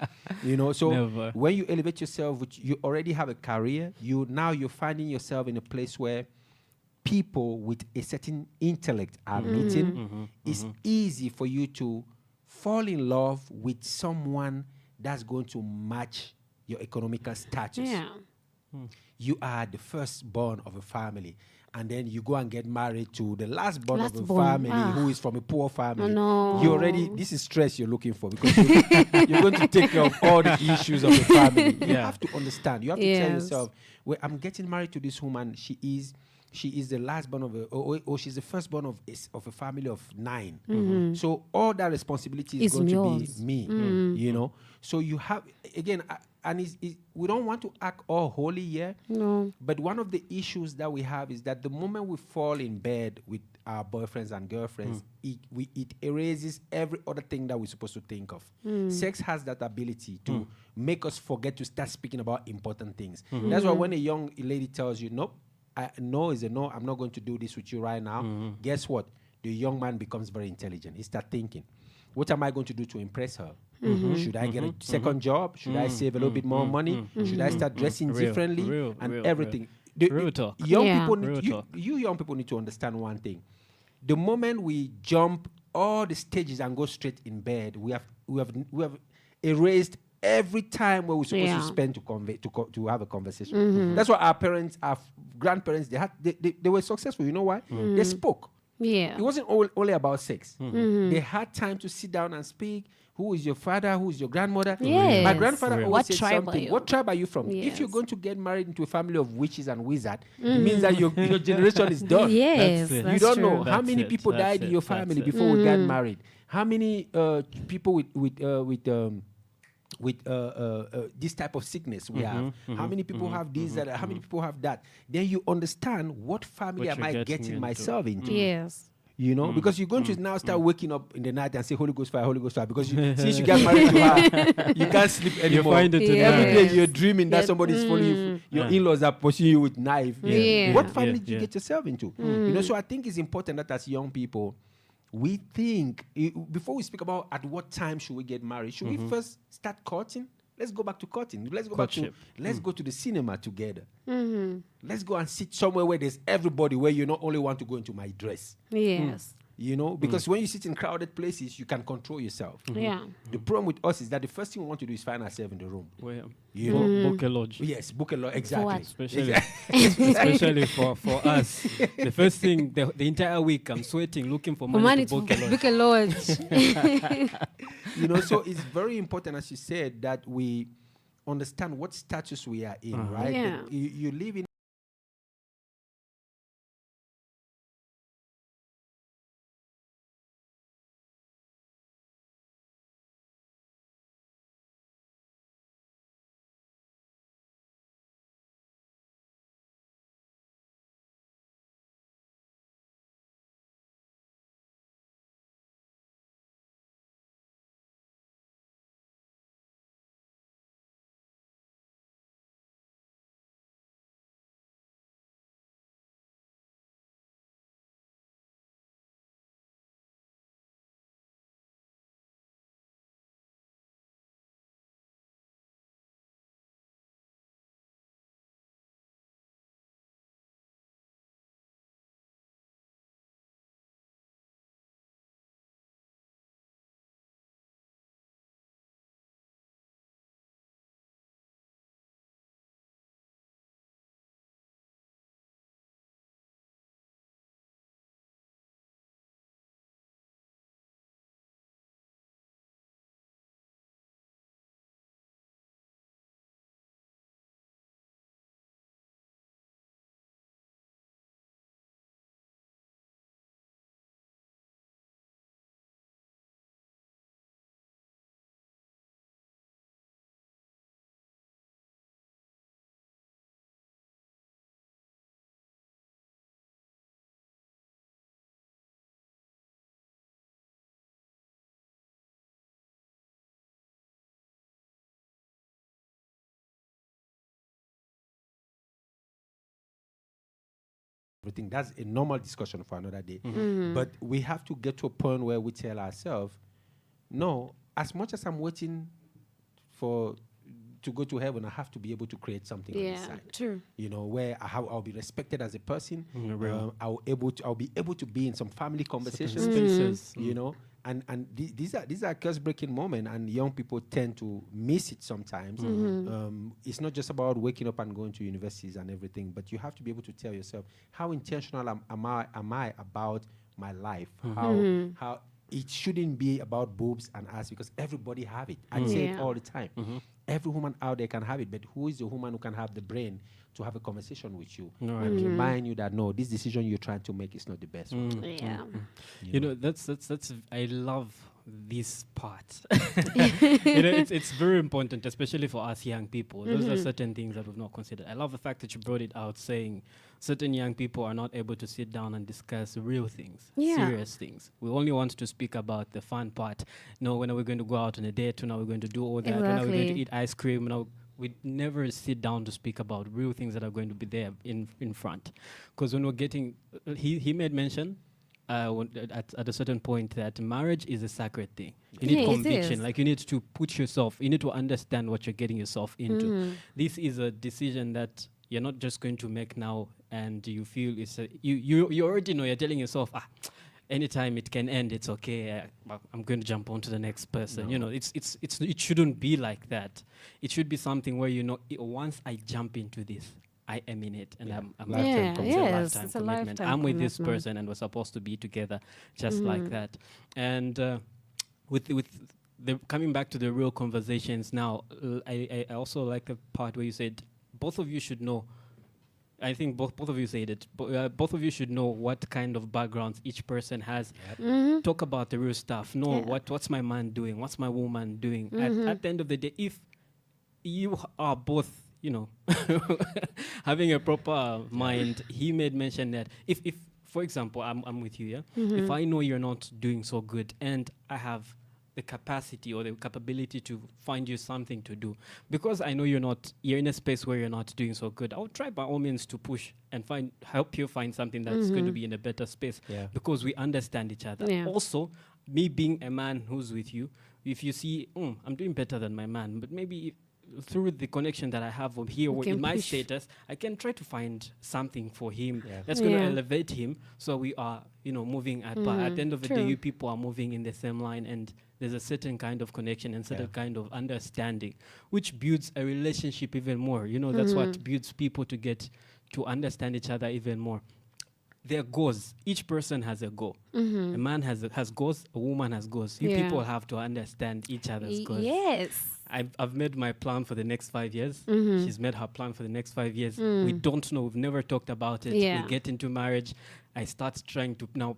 So never. When you elevate yourself, which you already have a career, you're finding yourself in a place where people with a certain intellect are meeting. It's easy for you to fall in love with someone that's going to match your economical status. Yeah. You are the firstborn of a family, and then you go and get married to the lastborn of a family who is from a poor family. No. You already, this is stress you're looking for, because you're going to take care of all the issues of the family. You have to understand. You have to tell yourself, well, I'm getting married to this woman. She is the lastborn of or she's the firstborn of a family of 9. So all that responsibility is going yours. To be me. So you have, again, and we don't want to act all holy here. No. But one of the issues that we have is that the moment we fall in bed with our boyfriends and girlfriends, it erases every other thing that we're supposed to think of. Sex has that ability to make us forget to start speaking about important things. That's why when a young lady tells you, nope, no is a no, I'm not going to do this with you right now, guess what? The young man becomes very intelligent. He starts thinking, what am I going to do to impress her? Should I get a second job? Should I save a little bit more money? Should I start dressing differently? Everything. Real talk. You young people need to understand one thing. The moment we jump all the stages and go straight in bed, we have erased every time where we're supposed to spend to have a conversation. That's why our parents, our grandparents, they were successful. You know why? They spoke. Yeah. It wasn't only about sex. They had time to sit down and speak. Who is your father? Who is your grandmother? Yes. My grandfather always What said tribe something. are you? What tribe are you from? Yes. If you're going to get married into a family of witches and wizards, it means that your generation is done. Yes, That's it. that's You don't true. know how That's many it. people That's died in it. your That's family it. before we got married. How many people with this type of sickness we have? How many people have this? How many people have that? Then you understand what family What am I you're getting getting myself into? Yes. You know, because you're going to now start waking up in the night and say Holy Ghost fire, because since you got married to her, you can't sleep anymore. find it Yeah. Every day Yes. you're dreaming that Yes. somebody's following you. Your in-laws are pursuing you with knife. Yeah. What family did you Yeah. get yourself into? You know, so I think it's important that as young people, we think before we speak about at what time should we get married, should we first start courting? Let's go back to courting. Let's go to the cinema together. Let's go and sit somewhere where there's everybody, where you not only want to go into my dress. Yes. You know, because when you sit in crowded places, you can control yourself. Yeah. The problem with us is that the first thing we want to do is find ourselves in the room. Well, You know, book a lodge. yes, book a lot, exactly. what? Especially for us. The first thing, the entire week, I'm sweating, looking for money to book a lodge. book a lodge. You know, so it's very important, as you said, that we understand what status we are in, right? Yeah. That you live in everything. That's a normal discussion for another day. But we have to get to a point where we tell ourselves, no, as much as I'm waiting to go to heaven, I have to be able to create something on this Yeah, side. true. You know, where I'll be respected as a person. real. I'll be able to be in some family conversations. Spaces. You know, and these are curse breaking moments, and young people tend to miss it sometimes. It's not just about waking up and going to universities and everything, but you have to be able to tell yourself, how intentional am I about my life? How it shouldn't be about boobs and ass, because everybody have it. I say it Yeah. all the time. Every woman out there can have it, but who is the woman who can have the brain to have a conversation with you and remind you that no, this decision you're trying to make is not the best one. Yeah. You know, that's I love this part. It's very important, especially for us young people. Those are certain things that we've not considered. I love the fact that you brought it out, saying certain young people are not able to sit down and discuss real things, serious things. We only want to speak about the fun part. No, when are we going to go out on a date? When are we going to do all that? When are we going to eat ice cream? We never sit down to speak about real things that are going to be there in front. Because when we're getting, he made mention at a certain point that marriage is a sacred thing. You need conviction. Like, you need to put yourself, you need to understand what you're getting yourself into. This is a decision that you're not just going to make now, and you feel it's you already know. You're telling yourself, anytime it can end, it's okay. I'm going to jump on to the next person. No. It shouldn't be like that. It should be something where once I jump into this, I am in it, and I'm it's a lifetime I'm with this person, and we're supposed to be together, just like that. And with the coming back to the real conversations now, I also like the part where you said both of you should know. I think both of you said it. Both of you should know what kind of backgrounds each person has. Talk about the real stuff. Know what's my man doing, what's my woman doing. At the end of the day, if you are both, having a proper mind, he made mention that if for example, I'm with you, if I know you're not doing so good, and I have the capacity or the capability to find you something to do, because I know you're in a space where you're not doing so good, I'll try by all means to push and help you find something that's going to be in a better space, because we understand each other. Also, me being a man who's with you, if you see, I'm doing better than my man, but maybe through the connection that I have here in my status, I can try to find something for him that's going to elevate him, so we are, moving at the end of the day, you people are moving in the same line, and there's a certain kind of connection and certain kind of understanding, which builds a relationship even more. That's what builds people to get to understand each other even more. Their goals. Each person has a goal. A man has goals. A woman has goals. You people have to understand each other's goals. Yes. I've made my plan for the next 5 years. She's made her plan for the next 5 years. We don't know. We've never talked about it. We get into marriage. I start trying to now,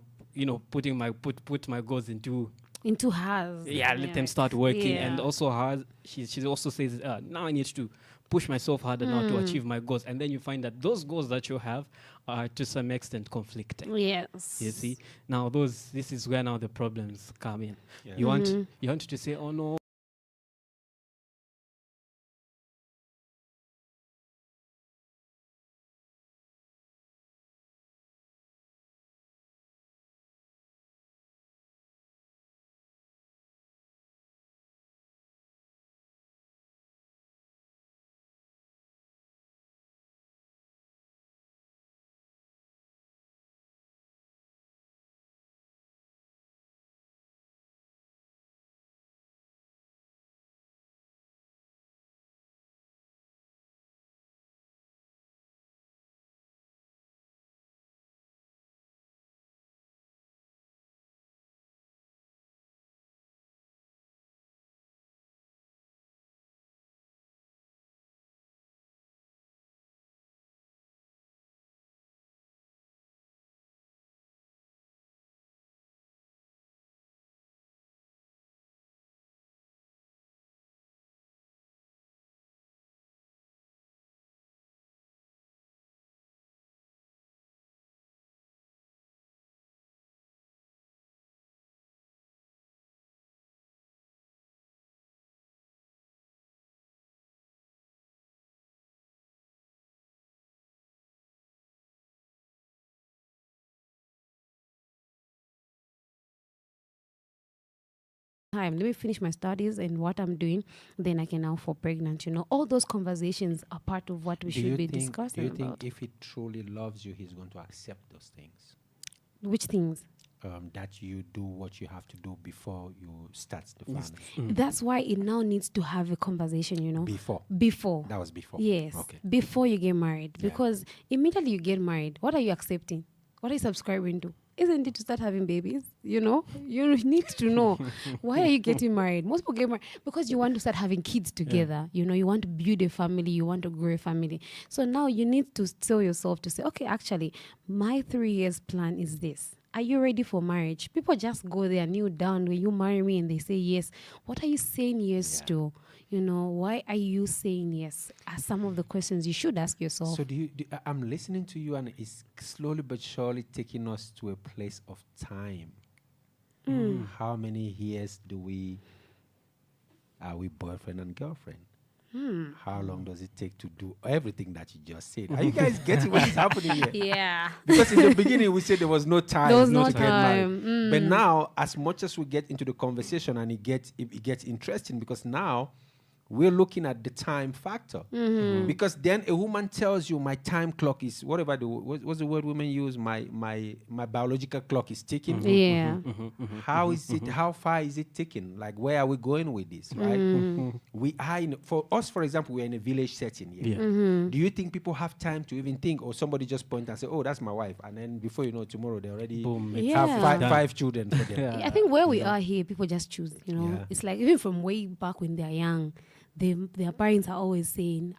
put my goals into hers. Let them start working. And also hers, she also says, now I need to push myself harder now to achieve my goals. And then you find that those goals that you have are to some extent conflicting. Yes. You see? Now this is where now the problems come in. You want to say, oh no, Let me finish my studies and what I'm doing, then I can now fall pregnant. All those conversations are part of what we should be discussing about. Do you think if he truly loves you, he's going to accept those things? Which things? That you do what you have to do before you start the family. That's why it now needs to have a conversation, Before. That was before? Yes. Okay. Before you get married. Because immediately you get married, what are you accepting? What are you subscribing to? Isn't it to start having babies? You need to know. Why are you getting married? Most people get married because you want to start having kids together. You want to build a family. You want to grow a family. So now you need to tell yourself to say, okay, actually, my 3 years plan is this. are you ready for marriage? People just go there, kneel down, will you marry me? And they say yes. What are you saying yes to? You know, why are you saying yes? Are some of the questions you should ask yourself. So I'm listening to you, and it's slowly but surely taking us to a place of time. How many years are we boyfriend and girlfriend? How long does it take to do everything that you just said? Are you guys getting what is happening here? Yeah. Because in the beginning we said there was no time. There was no to get married. time. But now, as much as we get into the conversation, and it gets interesting, because now we're looking at the time factor. Because then a woman tells you, my time clock is whatever what's the word women use? My biological clock is ticking. Yeah. How is it? How far is it ticking? Like, where are we going with this? Right? We are for us, for example, we're in a village setting here. Do you think people have time to even think, or somebody just point and say, "Oh, that's my wife," and then before you know, tomorrow they already have five children for them? I think where we are here, people just choose. You know, it's like even from way back when they're young. Their parents are always saying,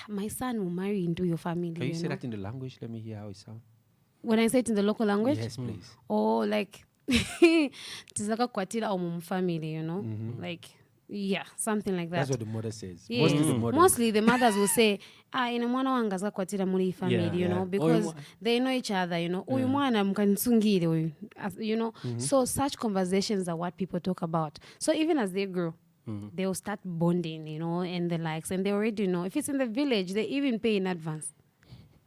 my son will marry into your family. Can you say that in the language? Let me hear how it sounds. When I say it in the local language? Yes, please. Or like, tizaka kwatira au family, you know? Like, yeah, something like that. That's what the mother says. Yeah. Mostly the mothers will say, ina mwana wangaza kwatira muri family, you know, because they know each other, you know. Uyu mwana mkansungire uyu, you know. So such conversations are what people talk about. So even as they grow, they will start bonding, you know, and the likes. And they already know. If it's in the village, they even pay in advance.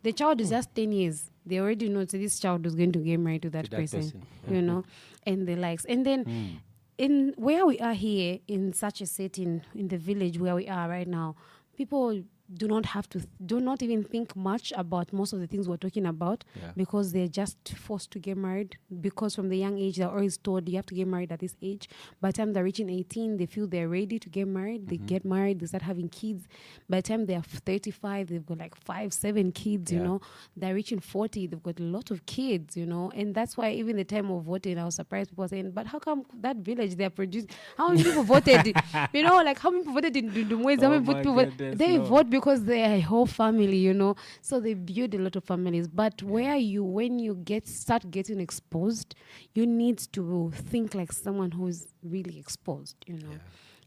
The child is just 10 years. They already know that this child is going to get married to that person. You know, and the likes. And then in where we are here, in such a setting, in the village where we are right now, people do not even think much about most of the things we're talking about, because they're just forced to get married, because from the young age they're always told you have to get married at this age. By the time they're reaching 18, they feel they're ready to get married. They get married, they start having kids. By the time they're 35, they've got like 5-7 kids, you know. They're reaching 40, they've got a lot of kids, you know. And that's why even the time of voting, I was surprised, people saying, but how come that village they're producing, how many people voted? You know, like how many people voted in Dumwezi? How many people voted? They vote because they're a whole family, you know. So they build a lot of families. But when you start getting exposed, you need to think like someone who's really exposed, you know.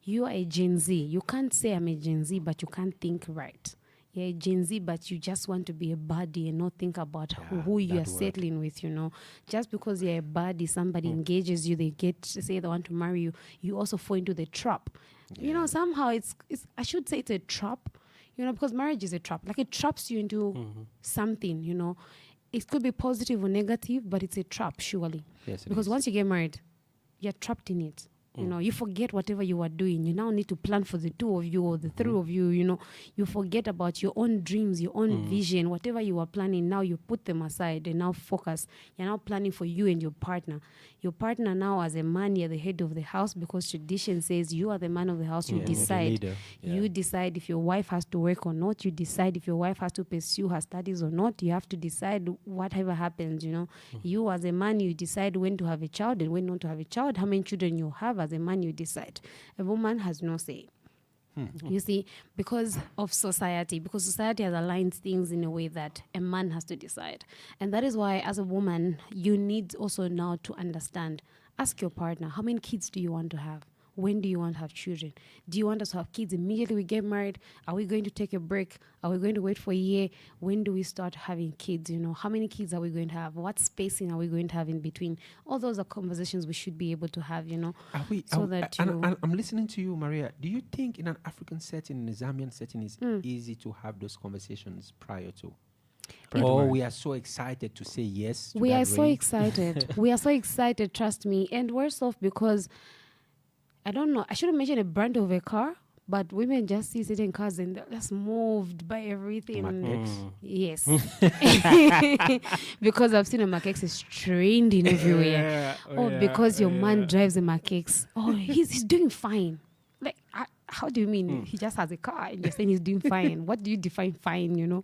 You are a Gen Z. You can't say I'm a Gen Z, but you can't think right. You're a Gen Z, but you just want to be a baddie and not think about who you are settling with, you know. Just because you're a baddie, somebody engages you, they say they want to marry you, you also fall into the trap. You know, somehow it's I should say it's a trap. You know, because marriage is a trap. Like, it traps you into something, you know. It could be positive or negative, but it's a trap, surely. Yes, because once you get married, you're trapped in it. You know, you forget whatever you were doing. You now need to plan for the two of you or the three of you, you know. You forget about your own dreams, your own vision, whatever you were planning. Now you put them aside and now focus. You're now planning for you and your partner. Your partner now, as a man, you're the head of the house, because tradition says you are the man of the house. You decide. You decide if your wife has to work or not. You decide if your wife has to pursue her studies or not. You have to decide whatever happens, you know. You, as a man, you decide when to have a child and when not to have a child, how many children you have. As a man, you decide. A woman has no say. You see, because of society, because society has aligned things in a way that a man has to decide. And that is why, as a woman, you need also now to understand. Ask your partner, how many kids do you want to have? When do you want to have children? Do you want us to have kids immediately we get married? Are we going to take a break? Are we going to wait for a year? When do we start having kids? You know, how many kids are we going to have? What spacing are we going to have in between? All those are conversations we should be able to have, you know. I'm listening to you, Maria. Do you think in an African setting, in a Zambian setting, it's easy to have those conversations prior to? Or we are so excited to say yes to we that are so excited. We are so excited, trust me. And worse off, because I don't know, I shouldn't mention a brand of a car, but women just see certain cars and they're just moved by everything. Yes. Because I've seen a Mark X is trending everywhere. Because your man drives a Mark X. Oh, he's doing fine. Like, how do you mean he just has a car and you're saying he's doing fine? What do you define fine, you know?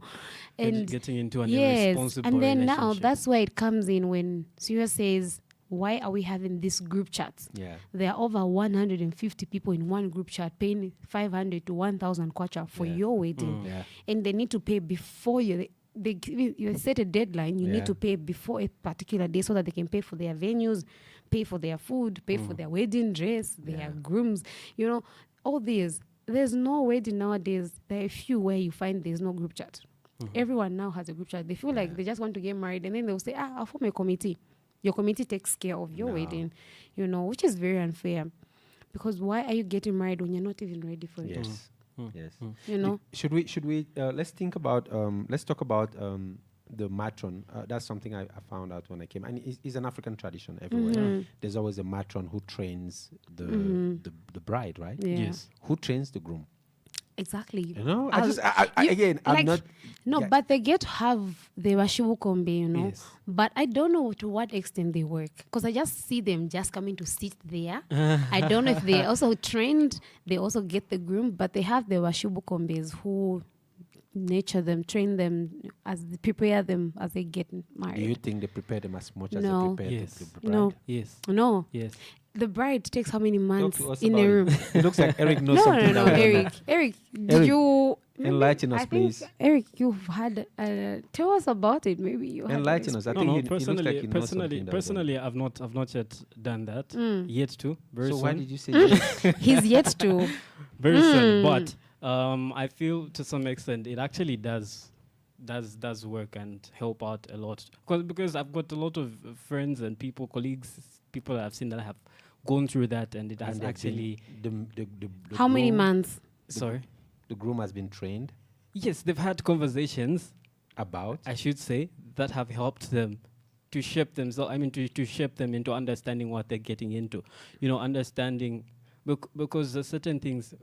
And getting into an irresponsible and then relationship. now that's where it comes in when Cyrille says, why are we having this group chats? There are over 150 people in one group chat paying 500 to 1,000 kwacha for your wedding. And they need to pay before you. you set a deadline. You need to pay before a particular day so that they can pay for their venues, pay for their food, pay for their wedding dress, their grooms. You know, all these. There's no wedding nowadays. There are a few where you find there's no group chat. Everyone now has a group chat. They feel like they just want to get married, and then they'll say, I'll form a committee. Your committee takes care of your wedding, you know, which is very unfair. Because why are you getting married when you're not even ready for it? Yes. You know? Should we let's talk about the matron. That's something I found out when I came. And it's an African tradition everywhere. There's always a matron who trains the bride, right? Yeah. Yes. Who trains the groom? Exactly. You know, I'm not. No, but they get to have the washibukombe, you know. Yes. But I don't know to what extent they work, because I just see them just coming to sit there. I don't know if they also trained. They also get the groom, but they have the washibukombes who nurture them, train them, prepare them as they get married. Do you think they prepare them as much as No. they prepare Yes. the bride? No, Yes. no. Yes. The bride takes how many months Talk to us in about a room? It looks like Eric knows No, something. no, that we don't know. Eric, did you Enlighten us, I think, please. Eric, you've had tell us about it. Maybe you had Enlighten us. I No, think no. he looks like he knows something that we don't. Personally, I've not yet done that. Yet to. Very So soon. why did you say yes? He's yet to. Very soon. But I feel to some extent it actually does work and help out a lot. Because I've got a lot of friends and colleagues, people that I've seen that have gone through that, and it has And actually. the How many groom- months? Sorry. The groom has been trained Yes, they've had conversations, about. I should say, that have helped them to shape themselves. I mean, to shape them into understanding what they're getting into. You know, understanding because there's certain things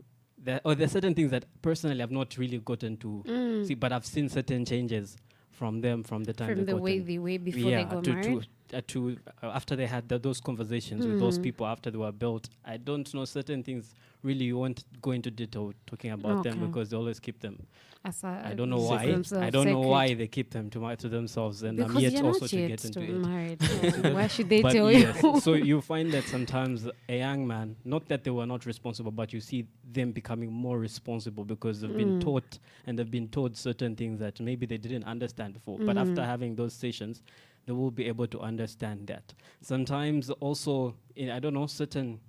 there's certain things that personally I've not really gotten to see, but I've seen certain changes from them from the time From they the got way in. they were before they got married? After they had those conversations with those people after they were built. I don't know certain things really. You won't go into detail talking about them Okay. because they always keep them. I I don't know why. I don't know why they keep them to themselves, and Because I'm yet you're also not to yet get into it. married. So why should they But tell yes, you? so you find that sometimes a young man, not that they were not responsible, but you see them becoming more responsible because they've been taught and they've been told certain things that maybe they didn't understand before. But after having those sessions, they will be able to understand that. Sometimes also, I don't know, certain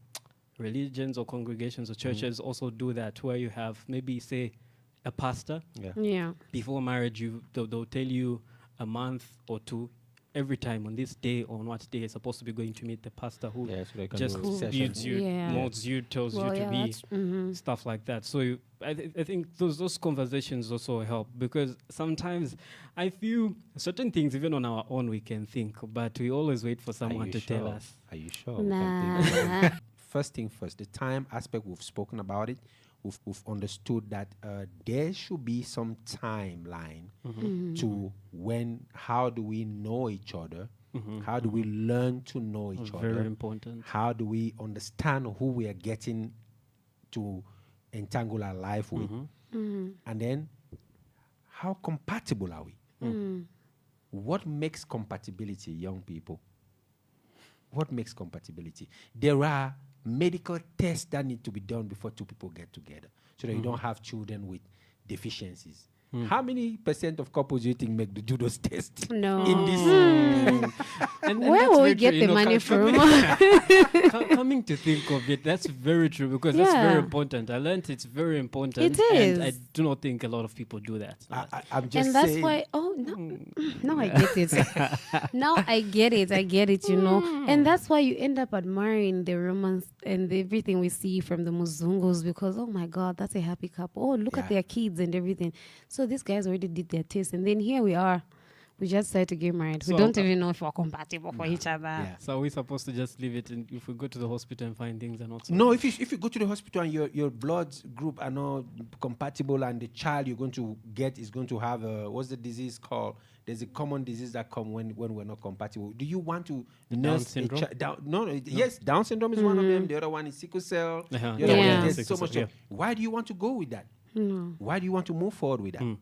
religions or congregations or churches also do that, where you have maybe, say, a pastor. Yeah. Before marriage, they'll tell you a month or two every time on this day or on what day you're supposed to be going to meet the pastor who Yeah, so they can just do builds sessions. you, Yeah. molds you, tells Well, you yeah, to be that's- stuff like that. So I think those conversations also help, because sometimes I feel certain things even on our own we can think, but we always wait for someone to tell us. Are you sure? We can think. Nah. First thing first, the time aspect, we've spoken about it. We've understood that there should be some timeline to how do we know each other? How do we learn to know each other? Very important. How do we understand who we are getting to entangle our life with? And then, how compatible are we? What makes compatibility, young people? What makes compatibility? There are medical tests that need to be done before two people get together so that you don't have children with deficiencies. How many % of couples do you think do those tests? No. In this, And Where that's will very we get true, the you know, money from? Coming to think of it, that's very true, because that's Yeah. very important. I learned it's very important. It And I is. do not think a lot of people do that. I'm just And that's saying. why, now I get it. Now I get it, you know. And that's why you end up admiring the romance and everything we see from the Muzungus, because, oh my God, that's a happy couple. Oh, look at Yeah. their kids and everything. So these guys already did their test. And then here we are. We just decided to get married. We So, don't even know if we're compatible for each other. Yeah. So are we supposed to just leave it, and if we go to the hospital and find things are not so No, if you go to the hospital and your blood group are not compatible, and the child you're going to get is going to have what's the disease called? There's a common disease that come when we're not compatible. Do you want to nurse syndrome? Yes, Down syndrome is one of them. The other one is sickle cell. The other Yeah. one, there's Sickle so much. cell, yeah. Why do you want to go with that? No. Why do you want to move forward with that?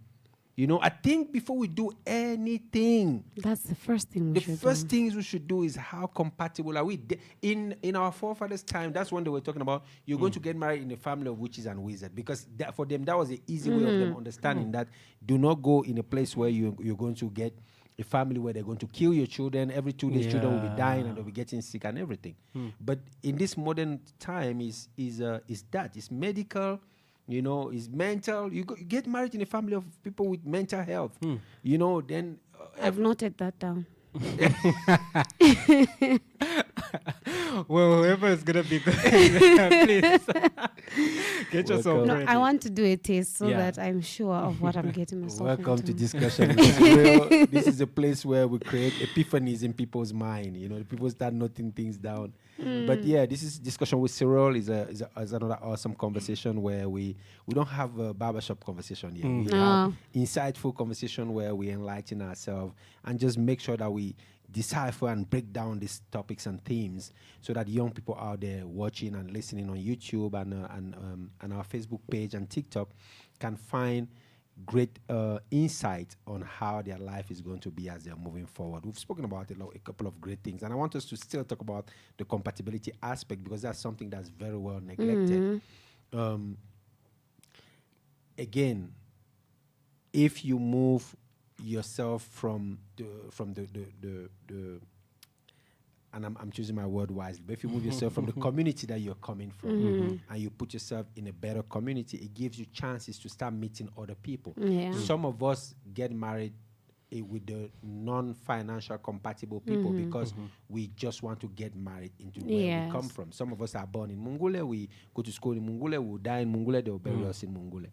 You know, I think before we do anything, That's the first thing we the should first do. things we should do is how compatible are we? In our forefathers' time, that's when they were talking about you're going to get married in a family of witches and wizards, because for them that was the easy way of them understanding that do not go in a place where you're going to get a family where they're going to kill your children. Every 2 days, children will be dying and they'll be getting sick and everything. But in this modern time, is medical. You know, it's mental. You get married in a family of people with mental health. You know, then I've noted that down. Well, whoever is gonna be good, please get yourself Welcome. No, ready. I want to do a taste so Yeah. that I'm sure of what I'm getting myself welcome to into. discussion with Cyrille. This is a place where we create epiphanies in people's mind. You know, people start noting things down. But yeah, this is discussion with Cyrille is another awesome conversation where we don't have a barbershop conversation here. We have insightful conversation where we enlighten ourselves and just make sure that we decipher and break down these topics and themes so that young people out there watching and listening on YouTube and our Facebook page and TikTok can find great insight on how their life is going to be as they're moving forward. We've spoken about a couple of great things, and I want us to still talk about the compatibility aspect because that's something that's very well neglected. Again, if you move yourself from the and I'm choosing my word wisely, but if you move yourself from the community that you're coming from and you put yourself in a better community, it gives you chances to start meeting other people. Yeah. Some of us get married with the non-financial compatible people because we just want to get married into where we come from. Some of us are born in Mungule, we go to school in Mungule, we'll die in Mungule, they'll bury us in Mungule.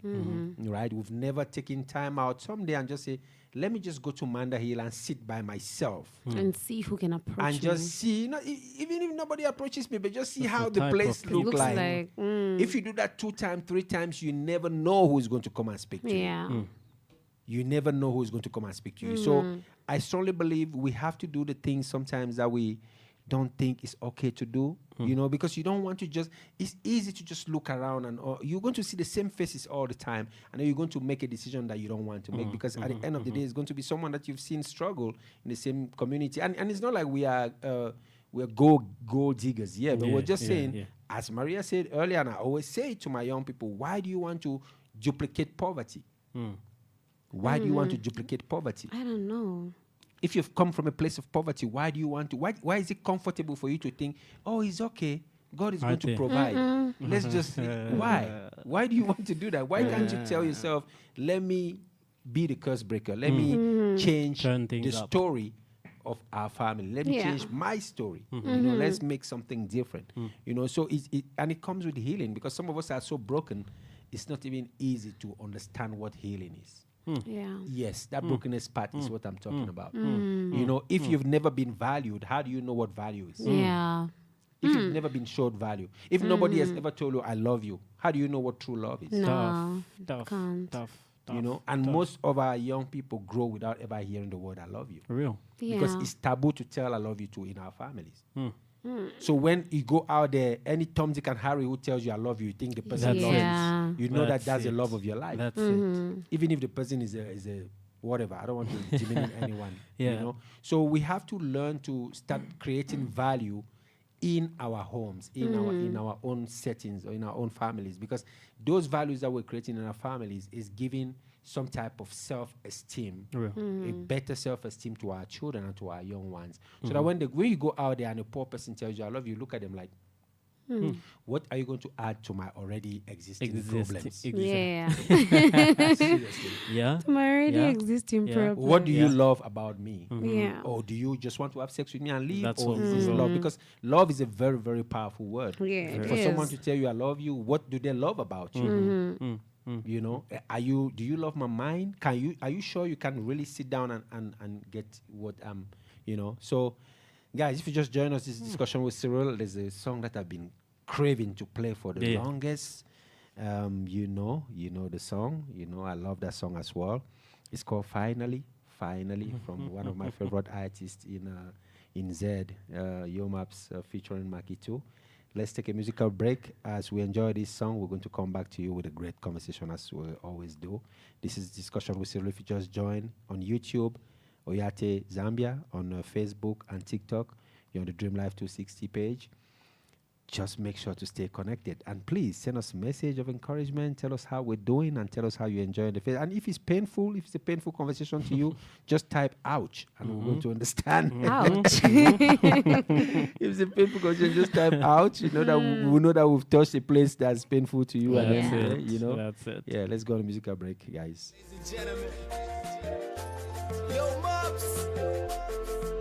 Right? We've never taken time out someday and just say, let me just go to Manda Hill and sit by myself. And see who can approach And me. just see, even if nobody approaches me, but just see how the type place of look Looks like. like, If you do that 2 times, 3 times, you never know who's going to come and speak to you. yeah. You never know who's going to come and speak to you. So I strongly believe we have to do the things sometimes that we don't think is okay to do, you know, because you don't want to just, it's easy to just look around and you're going to see the same faces all the time, and then you're going to make a decision that you don't want to make because at the end of the day, it's going to be someone that you've seen struggle in the same community. And it's not like we're gold diggers, but we're just saying, as Maria said earlier, and I always say it to my young people, why do you want to duplicate poverty? Why do you want to duplicate poverty? I don't know. If you've come from a place of poverty, why do you want to? Why is it comfortable for you to think, oh, it's okay, God is going to provide? Let's just, why? Why do you want to do that? Why can't you tell yourself, let me be the curse breaker. Let me change Turn the things up. story of our family. Let me change my story. You know, let's make something different. You know, so it comes with healing because some of us are so broken, it's not even easy to understand what healing is. Yeah. Yes, that brokenness part is what I'm talking about. You know, if you've never been valued, how do you know what value is? Yeah. If you've never been showed value, if nobody has ever told you, I love you, how do you know what true love is? No. Tough. You know, and most of our young people grow without ever hearing the word I love you. For real. Yeah. Because it's taboo to tell I love you to in our families. So when you go out there, any Tom, Dick, and Harry who tells you I love you, you think the person That's loves Yeah. you. You know That's that's the it. love of your life. That's it. Even if the person is a whatever, I don't want to demean anyone. You Yeah. know, so we have to learn to start creating value in our homes, in our own settings, or in our own families, because those values that we're creating in our families is giving some type of self-esteem, a better self-esteem to our children and to our young ones, so that when you go out there and a poor person tells you I love you, look at them like, what are you going to add to my already existing problems? Yeah. Seriously. Yeah. My already Yeah. existing Yeah. problem. What do you love about me? Yeah. Or do you just want to have sex with me and leave? That's or what is this we love? Because love is a very, very powerful word. Yeah, it For someone is. to tell you I love you, what do they love about you? You know, do you love my mind? Are you sure you can really sit down and get what you know? So guys, if you just join us this discussion with Cyrille, there's a song that I've been craving to play for the longest. You know the song. You know, I love that song as well. It's called Finally from one of my favorite artists in Z, Yomaps featuring Maki too. Let's take a musical break. As we enjoy this song, we're going to come back to you with a great conversation as we always do. This is Discussion with Cyrille. If you just joined on YouTube, OyateZambia, on Facebook and TikTok, you're on the Dream Life 260 page. Just make sure to stay connected. And please send us a message of encouragement. Tell us how we're doing and tell us how you're enjoying the face. And if it's painful, if it's a painful conversation to you, just type ouch and we're going to understand. Ouch. If it's a painful conversation, just type ouch. You know that we know that we've touched a place that's painful to you. That's and it. you know? That's it. Yeah, let's go on a musical break, guys. Ladies and gentlemen, yo, Mops,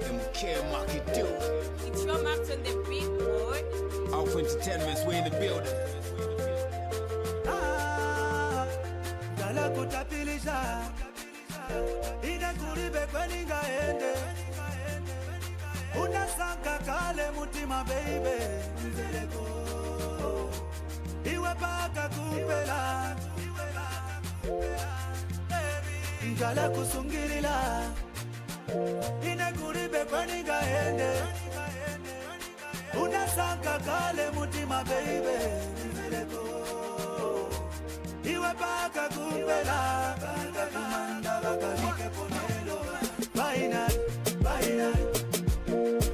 them care market do. It's your Max on the beat, boy. Alpha Entertainment's we in the building. Dala kutapilisha ine kuribe kweni ngaende unasanga kale mutima baby mzeleko iwe paka kupela Dala kusungilila ine kuribe kweni ngaende unasanga kale mutima baby mzeleko iwe paka kupela paka kumanda bakalike ponelo final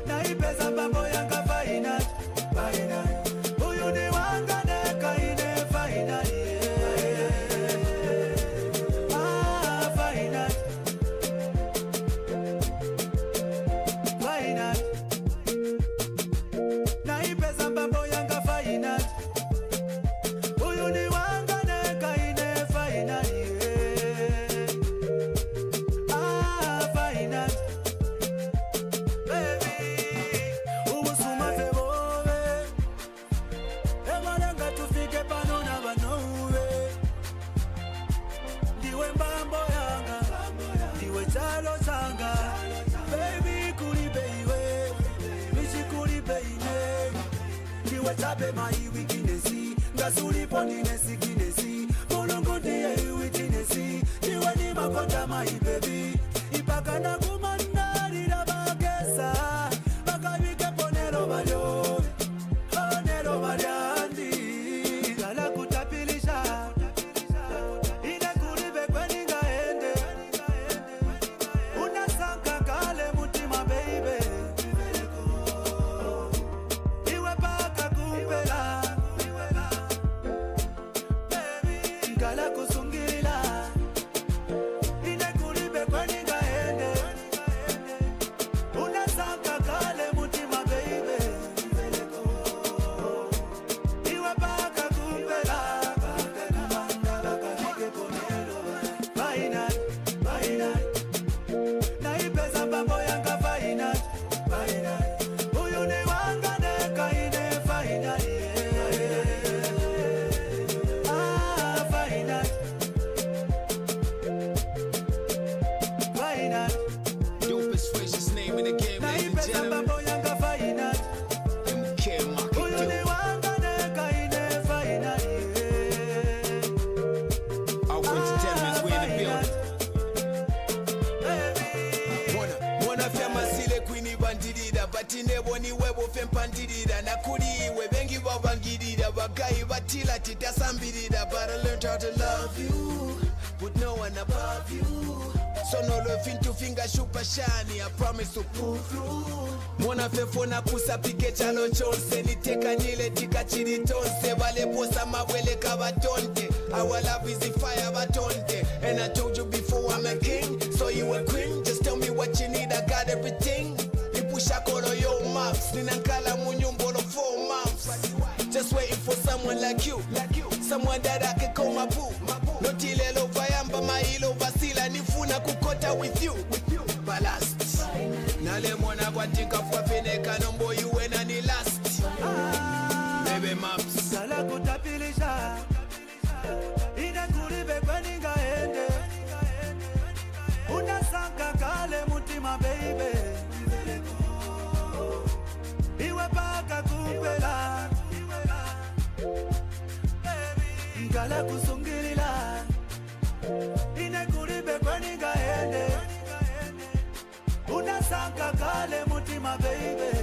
na ipesa mambo yanga final huyu ni wanga neka ine final final na ipesa mambo yanga final huyu ni wanga neka ine final final baby ubusuma febove emalanga tufike pano na banouwe ndiwe mbambo yanga ndiwe chalo changa baby kulibe iwe michi kulibe ine ndiwe chabe mai wikinesi ngasulipo ndinesi kinesi mulungu ndiye iwitinesi ndiwe ni makota mai baby ipaka na kumandarira bagesa bakabike ponero balyo ponero balyandi dala kutapilisha ine kulibe kweni ngaende unasanka kale mutima baby iwe paka kupela baby ngala kusungilila ine kulibe kweni ngaende unasanga kale mutima baby iwe paka kupela paka kumanda bakalike ponelo final na ipesa mambo yanga final huyu ni wanga neka ine final final Dopest gracious name in the game, na ladies and ipesa gentlemen. mambo yanga final Them care huyu market ni wanga neka ine final do. Alpha Entertainment's we in the building. Mwana fyama sile kwini bandirira batine boni webo fempandirira nakuri iwe bengi babangirira bagayi batila titasambirira but I learned how to love you with no one above you so no love into finger super shiny I promise to pull through mwana fefona kusapike chalo chonse niteka nile tika chiri tonse vale posa mabwele kabatonte our love is the fire batonte and I told you before I'm a king so you a queen just tell me what you need I got everything ipusha kolo yo maps ninankala munyumbolo 4 months just waiting for someone like you someone that I can call my boo notilelo vayamba mailo vasila nifuna kukota with you ballast nale mwana kwatika fwafeneka nombo yuwe na ni last baby maps dala kutapilisha ine kulibe kweni ngaende unasanga kale mutima baby iwe paka kupela ngala kusungilila ine kulibe kweni ngaende unasanga kale mutima baby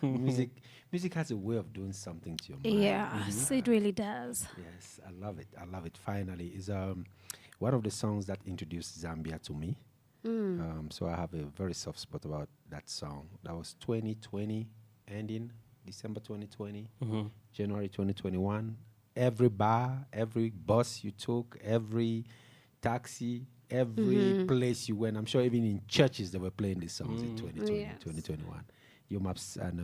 Music has a way of doing something to your mind. Yes, it really does. Yes, I love it. Finally, is one of the songs that introduced Zambia to me. So I have a very soft spot about that song. That was 2020, ending December 2020, January 2021. Every bar, every bus you took, every taxi, every place you went. I'm sure even in churches they were playing these songs in 2020, Yes. 2021. Maps and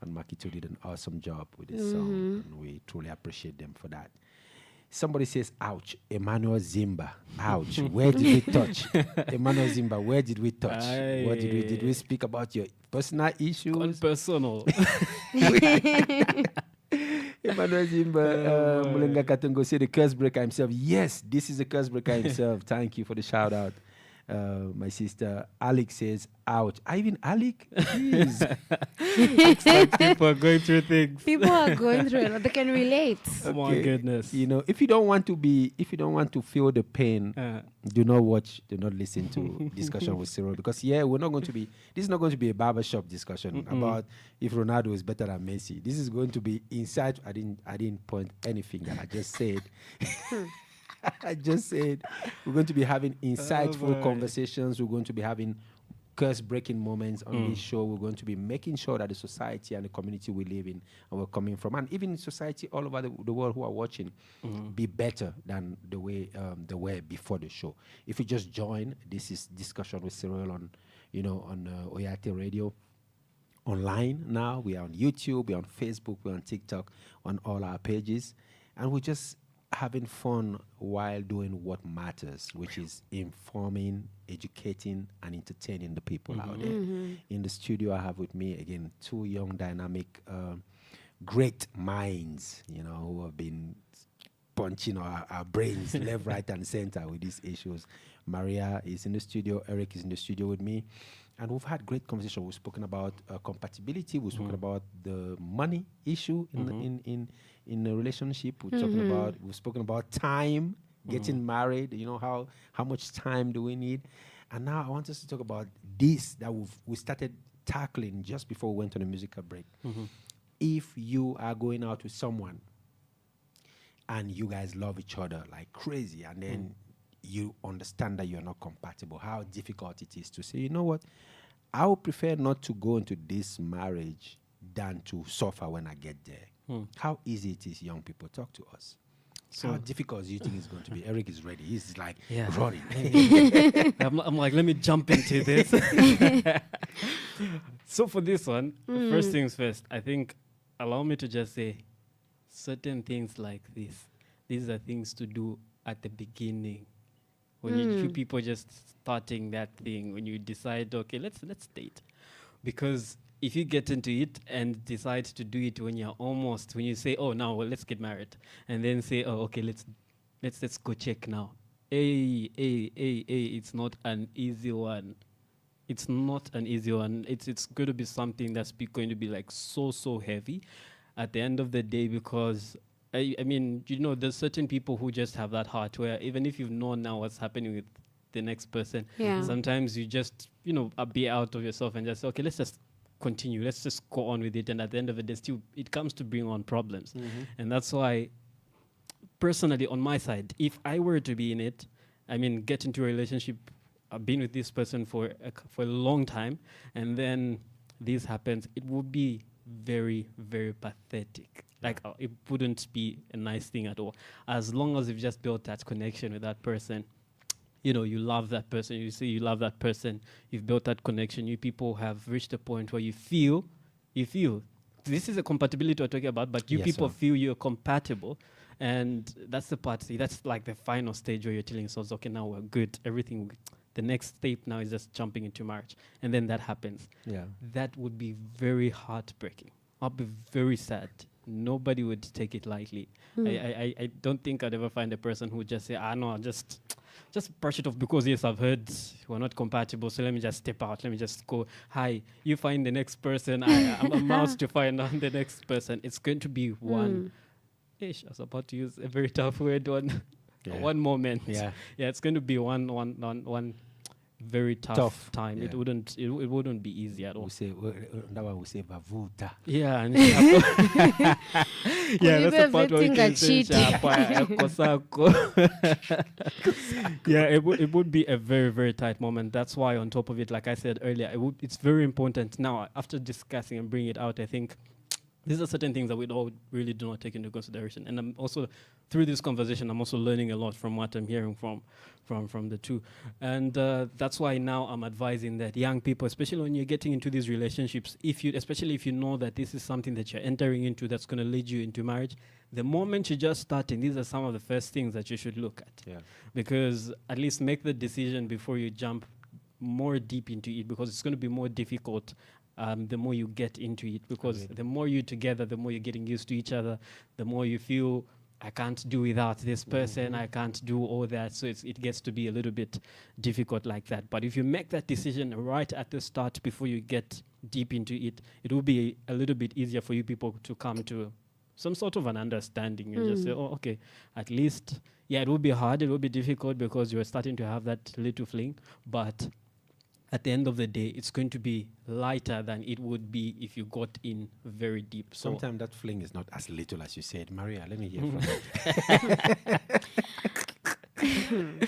Makito did an awesome job with this song, and we truly appreciate them for that. Somebody says, ouch, Emmanuel Zimba. Ouch. Where did we touch? Emmanuel Zimba, where did we touch? What did we speak about your personal issues? Personal. Emmanuel Zimba, Mulenga Katungo said the curse breaker himself. Yes, this is the curse breaker himself. Thank you for the shout out. My sister Alec says, ouch. Even Alec? Jeez. It's like people are going through things. People are going through it. They can relate. Oh my goodness. You know, if you don't want to feel the pain, do not listen to discussion with Cyrille, because this is not going to be a barbershop discussion about if Ronaldo is better than Messi. This is going to be inside. I didn't point any finger. I just said I just said we're going to be having insightful conversations. We're going to be having curse-breaking moments on this show. We're going to be making sure that the society and the community we live in and we're coming from, and even society all over the world who are watching, be better than the way they were before the show. If you just join, this is Discussion with Cyrille on Oyate Radio. Online now, we are on YouTube, we're on Facebook, we're on TikTok, on all our pages, and we're just having fun while doing what matters, which is informing, educating, and entertaining the people out there. In the studio, I have with me again 2 young, dynamic, great minds, who have been punching our brains left, right, and center with these issues. Maria is in the studio, Eric is in the studio with me, and we've had great conversation. We've spoken about compatibility. We've spoken about the money issue in a relationship. We've spoken about time, getting married. How much time do we need? And now I want us to talk about this that we started tackling just before we went on a musical break. If you are going out with someone and you guys love each other like crazy, and then you understand that you're not compatible, how difficult it is to say, you know what, I would prefer not to go into this marriage than to suffer when I get there. How easy it is, young people, talk to us. So how difficult do you think it's going to be? Eric is ready. He's like running. I'm like, let me jump into this. So for this one, first things first, I think, allow me to just say certain things like this. These are things to do at the beginning. When you people just starting that thing, when you decide, okay, let's date. Because if you get into it and decide to do it when you say, oh, now let's get married, and then say, oh, okay, let's go check now. It's not an easy one. It's not an easy one. It's going to be something that's going to be like so heavy at the end of the day, because I mean, there's certain people who just have that heart where even if you've known now what's happening with the next person, sometimes you just, be out of yourself and just say, okay, let's just continue. Let's just go on with it. And at the end of the day, still, it comes to bring on problems. And that's why, personally, on my side, if I were to be in it, get into a relationship, I've been with this person for a long time, and then this happens, it would be very, very pathetic. Like, it wouldn't be a nice thing at all. As long as you've just built that connection with that person, you love that person, you say you love that person, you've built that connection, you people have reached a point where you feel, this is a compatibility we're talking about, but you people feel you're compatible. And that's the part, that's like the final stage where you're telling yourselves, okay, now we're good, everything, the next step now is just jumping into marriage. And then that happens. Yeah. That would be very heartbreaking. I'll be very sad. Nobody would take it lightly. I don't think I'd ever find a person who would just say, no, just brush it off because, yes, I've heard we're not compatible, so let me just step out. Let me just go, hi, you find the next person. I'm a mouse to find on the next person. It's going to be one. I was about to use a very tough word, one moment. Yeah, it's going to be one very tough time. Yeah. It wouldn't be easy at all. We say that one we say bavuta. Yeah, and yeah, that's the part where we can say yeah, it would be a very, very tight moment. That's why, on top of it, like I said earlier, it's very important. Now, after discussing and bringing it out, I think these are certain things that we all really do not take into consideration. And I'm also, through this conversation, I'm also learning a lot from what I'm hearing from the two. And that's why now I'm advising that young people, especially when you're getting into these relationships, especially if you know that this is something that you're entering into that's going to lead you into marriage, the moment you're just starting, these are some of the first things that you should look at. Yeah. Because at least make the decision before you jump more deep into it, because it's going to be more difficult the more you get into it, because the more you're together, the more you're getting used to each other, the more you feel, I can't do without this person, I can't do all that. So it gets to be a little bit difficult like that. But if you make that decision right at the start before you get deep into it, it will be a little bit easier for you people to come to some sort of an understanding. You just say, oh, okay, at least, yeah, it will be hard, it will be difficult because you're starting to have that little fling, but at the end of the day, it's going to be lighter than it would be if you got in very deep. So sometimes that fling is not as little as you said. Maria, let me hear from you.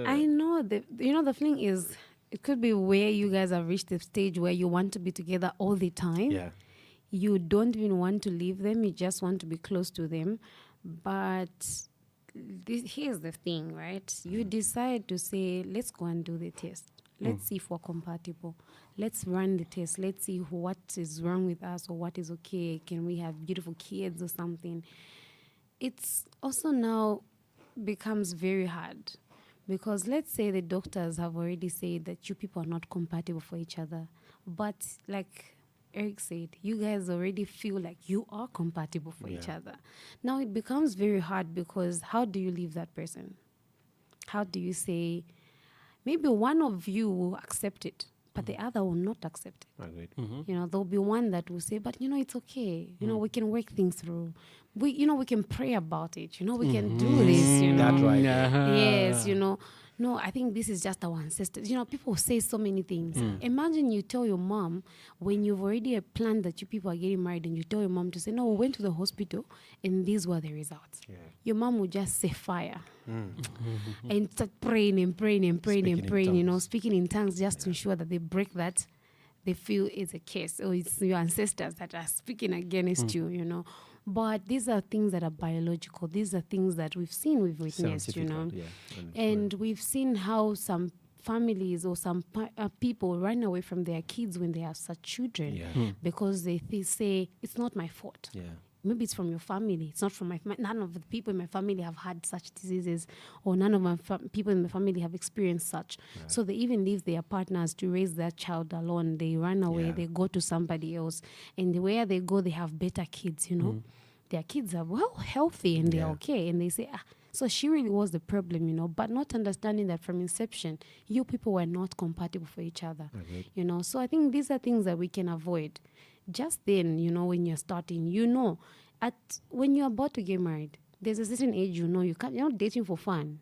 I know the fling is, it could be where you guys have reached the stage where you want to be together all the time. Yeah. You don't even want to leave them. You just want to be close to them. But here's the thing, right? You decide to say, let's go and do the test. Let's see if we're compatible. Let's run the test. Let's see what is wrong with us or what is okay. Can we have beautiful kids or something? It's also now becomes very hard because let's say the doctors have already said that you people are not compatible for each other. But like Eric said, you guys already feel like you are compatible for each other. Now it becomes very hard because how do you leave that person? How do you say, maybe one of you will accept it, but the other will not accept it. Agreed. You know, there'll be one that will say, but, it's okay. We can work things through. We can pray about it. We can do this, That's right. Yes, No, I think this is just our ancestors. People say so many things. Imagine you tell your mom when you've already planned that you people are getting married and you tell your mom to say, no, we went to the hospital and these were the results. Yeah. Your mom would just say fire and start praying and praying and praying and praying, speaking in tongues just to ensure that they break that. They feel it's a case or it's your ancestors that are speaking against you, But these are things that are biological. These are things that we've seen, we've witnessed, And we've seen how some families or some people run away from their kids when they have such children because they say, it's not my fault. Yeah. Maybe it's from your family. It's not from none of the people in my family have had such diseases, or none of my people in my family have experienced such. Right. So they even leave their partners to raise their child alone. They run away. They go to somebody else, and where they go, they have better kids. Their kids are healthy and they're okay, and they say, so she really was the problem, but not understanding that from inception, you people were not compatible for each other, So I think these are things that we can avoid. Just then, when you're starting, when you're about to get married, there's a certain age, you're not dating for fun.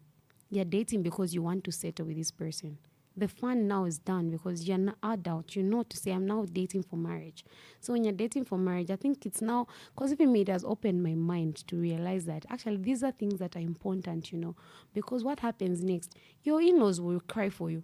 You're dating because you want to settle with this person. The fun now is done because you're an adult. To say, I'm now dating for marriage. So when you're dating for marriage, I think it's now, because even me, it has opened my mind to realize that actually these are things that are important, because what happens next? Your in-laws will cry for you.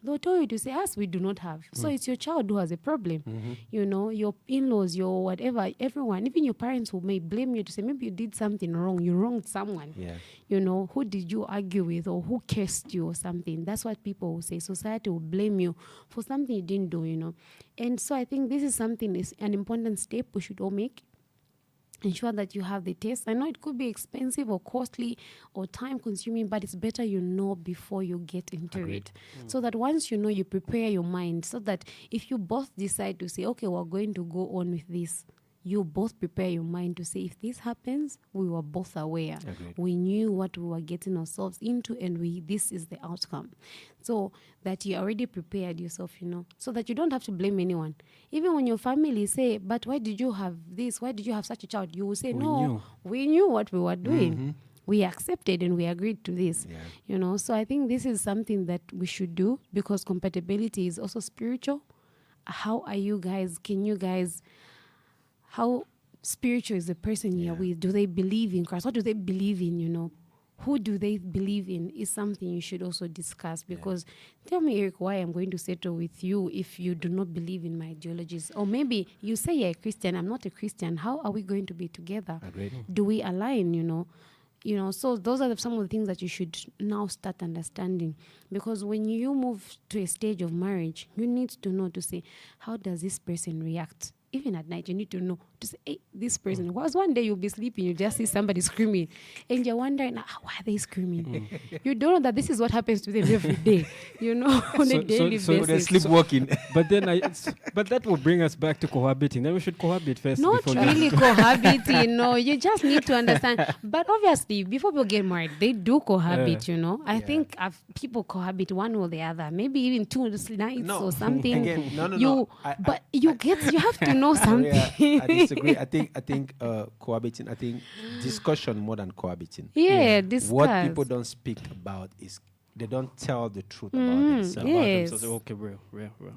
They'll tell you to say, us, we do not have. So it's your child who has a problem. Your in-laws, your whatever, everyone, even your parents who may blame you to say, maybe you did something wrong, you wronged someone. Yeah. Who did you argue with or who cursed you or something? That's what people will say. Society will blame you for something you didn't do, And so I think this is something, is an important step we should all make. Ensure that you have the test. I know it could be expensive or costly or time-consuming, but it's better before you get into it. So that once you prepare your mind so that if you both decide to say, okay, we're going to go on with this, you both prepare your mind to say, if this happens, we were both aware. Agreed. We knew what we were getting ourselves into, and this is the outcome. So that you already prepared yourself, so that you don't have to blame anyone. Even when your family say, but why did you have this? Why did you have such a child? You will say, we knew what we were doing. we accepted and we agreed to this. Yeah. You know, so I think this is something that we should do, because compatibility is also spiritual. How are you guys? How spiritual is the person you're with? Do they believe in Christ? What do they believe in, you know? Who do they believe in is something you should also discuss, because tell me, Eric, why I'm going to settle with you if you do not believe in my ideologies? Or maybe you say you're a Christian, I'm not a Christian. How are we going to be together? Agreed. Do we align, you know? So those are some of the things that you should now start understanding, because when you move to a stage of marriage, you need to know to say, how does this person react? Even at night, you need to know to say, hey, this person. Because one day you'll be sleeping, you just see somebody screaming, and you're wondering, why are they screaming? You don't know that this is what happens to them every day, you know, on a daily basis. They're sleepwalking. But then but that will bring us back to cohabiting. Then we should cohabit first. Not before really cohabiting, no. You just need to understand. But obviously, before people get married, they do cohabit, you know. I think people cohabit one or the other, maybe even 2 nights or something. Again, no. You have to know something. I disagree. I think cohabiting. I think discussion more than cohabiting. Yeah, discuss. What people don't speak about is they don't tell the truth about themselves. Yes. Okay, real.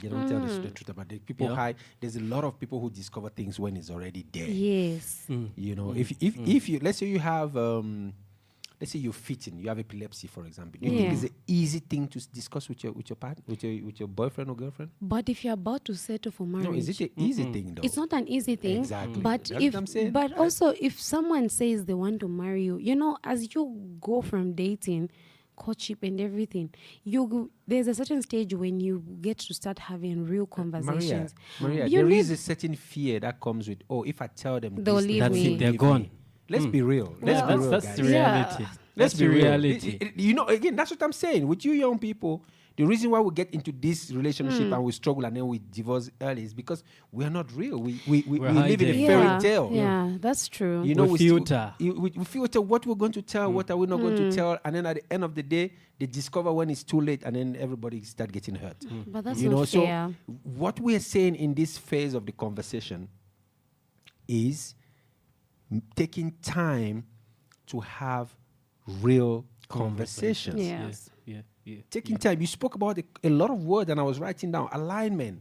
They don't tell the truth about it. People hide. There's a lot of people who discover things when it's already there. Yes. You know, if you, let's say you have let's say you're fitting, you have epilepsy, for example. You think it's an easy thing to discuss with your partner, with your boyfriend or girlfriend? But if you're about to settle for marriage, No, is it an easy thing though? it's not an easy thing. Exactly. But That's what I'm saying. but also if someone says they want to marry you, you know, as you go from dating, courtship and everything, there's a certain stage when you get to start having real conversations. Maria, You there need- is a certain fear that comes with, if I tell them They'll this, leave That's me. it. They're gone. Let's be real. Let's be real, That's guys. the reality. Let's That's be the real. reality. You know, again, that's what I'm saying. With you young people, the reason why we get into this relationship and we struggle and then we divorce early is because we are not real. We live in a hiding. fairy tale. Yeah, that's true. You know, We filter. We filter what we're going to tell, what are we not going to tell, and then at the end of the day, they discover when it's too late, and then everybody start getting hurt. But that's You not know, fair. so what we are saying in this phase of the conversation is taking time to have real conversations. Yes. Yeah. Taking time. You spoke about a lot of words, and I was writing down alignment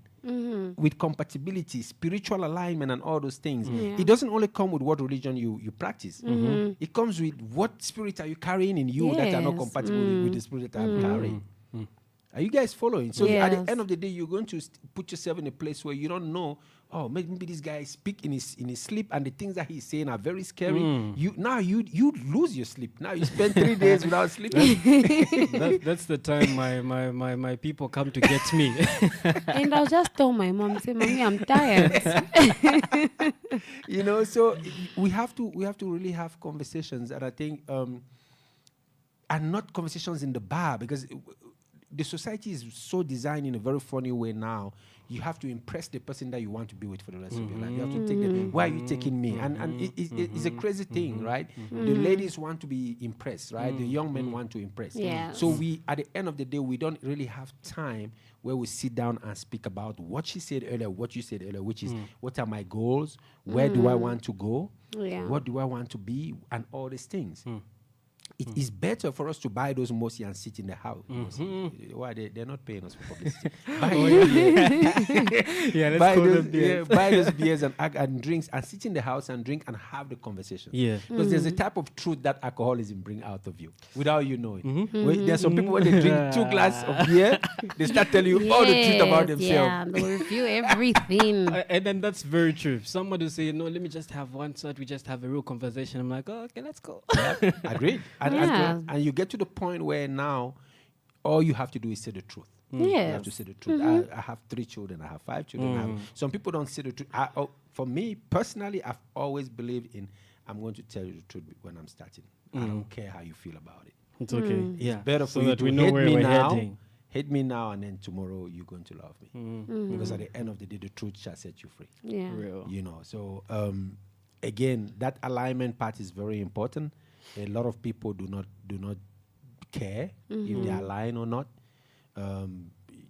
with compatibility, spiritual alignment, and all those things. It doesn't only come with what religion you practice. It comes with what spirit are you carrying in you that are not Yes. compatible with the spirit that I'm carrying. Are you guys following? So at Yes. the end of the day, you're going to put yourself in a place where you don't know. Oh, maybe this guy speak in his sleep, and the things that he's saying are very scary. You lose your sleep. Now you spend 3 days without sleeping. That's the time my people come to get me. And I'll just tell my mom, say, Mommy, I'm tired. You know, so we have to really have conversations, and I think and not conversations in the bar, because the society is so designed in a very funny way now. You have to impress the person that you want to be with for the rest of your life. You have to take them. Why are you taking me? And it's a crazy thing, right? The ladies want to be impressed, right? The young men want to impress. Yes. So at the end of the day, we don't really have time where we sit down and speak about what she said earlier, what you said earlier, which is what are my goals? Where do I want to go? Yeah. What do I want to be? And all these things. It is better for us to buy those mosi and sit in the house. Why they're not paying us for publicity? Buy those beers and drinks and sit in the house and drink and have the conversation. Yeah. Because there's a type of truth that alcoholism bring out of you without you knowing. There's some people when they drink 2 glasses of beer, they start telling you all the truth about themselves. Yeah, they'll review everything. And then that's very true. Somebody say, no, let me just have one so that we just have a real conversation. I'm like, oh, okay, let's go. Agreed. And you get to the point where now all you have to do is say the truth. You have to say the truth. I have 3 children. I have 5 children. Some people don't say the truth. For me, personally, I've always believed in I'm going to tell you the truth when I'm starting. I don't care how you feel about it. It's okay. Yeah. It's better for so you that to we know hate where me we're now. heading. Hate me now, and then tomorrow you're going to love me. Because at the end of the day, the truth shall set you free. Yeah. Real. You know, so again, that alignment part is very important. A lot of people do not care if they are lying or not.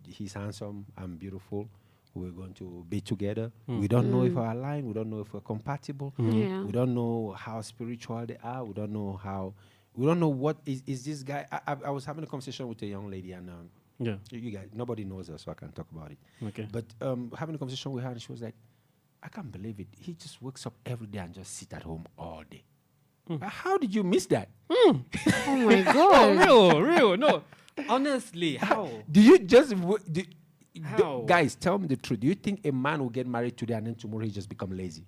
He's handsome, I'm beautiful, we're going to be together. We don't know if we're aligned, we don't know if we're compatible. Yeah. We don't know how spiritual they are, we don't know how We don't know what is this guy. I was having a conversation with a young lady, and Yeah. you guys, nobody knows her, so I can talk about it. Okay. But having a conversation with her, and she was like, I can't believe it. He just wakes up every day and just sit at home all day. How did you miss that? Oh my God. Real. No. Honestly, how? Do you just How? guys, tell me the truth? Do you think a man will get married today and then tomorrow he just become lazy?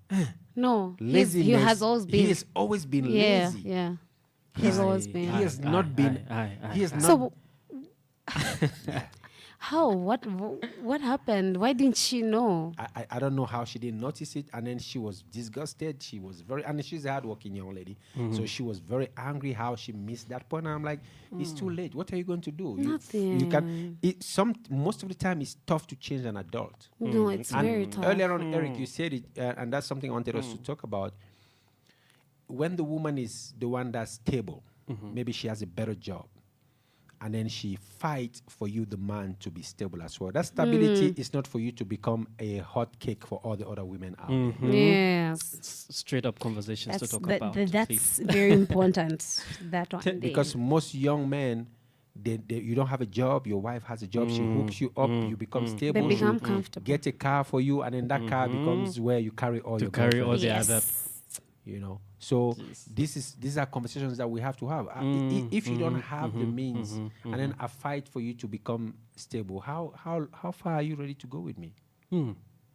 No. He Laziness. has always been. He has always been yeah, lazy. yeah. He's always He been. has not been. He has not. So, how? What happened? Why didn't she know? I don't know how she didn't notice it, and then she was disgusted. She was and she's a hardworking young lady, so she was very angry how she missed that point. And I'm like, it's too late. What are you going to do? Nothing. You can. Most of the time, it's tough to change an adult. No, it's And very tough. earlier on, Eric, you said it, and that's something I wanted us to talk about. When the woman is the one that's stable, maybe she has a better job, and then she fights for you, the man, to be stable as well. That stability is not for you to become a hot cake for all the other women out there. Yes. Straight up conversations to talk about. That's very important. That one. day. Because most young men, you don't have a job, your wife has a job, she hooks you up, you become stable, They become she comfortable. get a car for you, and then that car becomes where you carry all your carry all girlfriends. the Yes. other. You know, so these are conversations that we have to have. If you don't have the means, and then I fight for you to become stable, how far are you ready to go with me?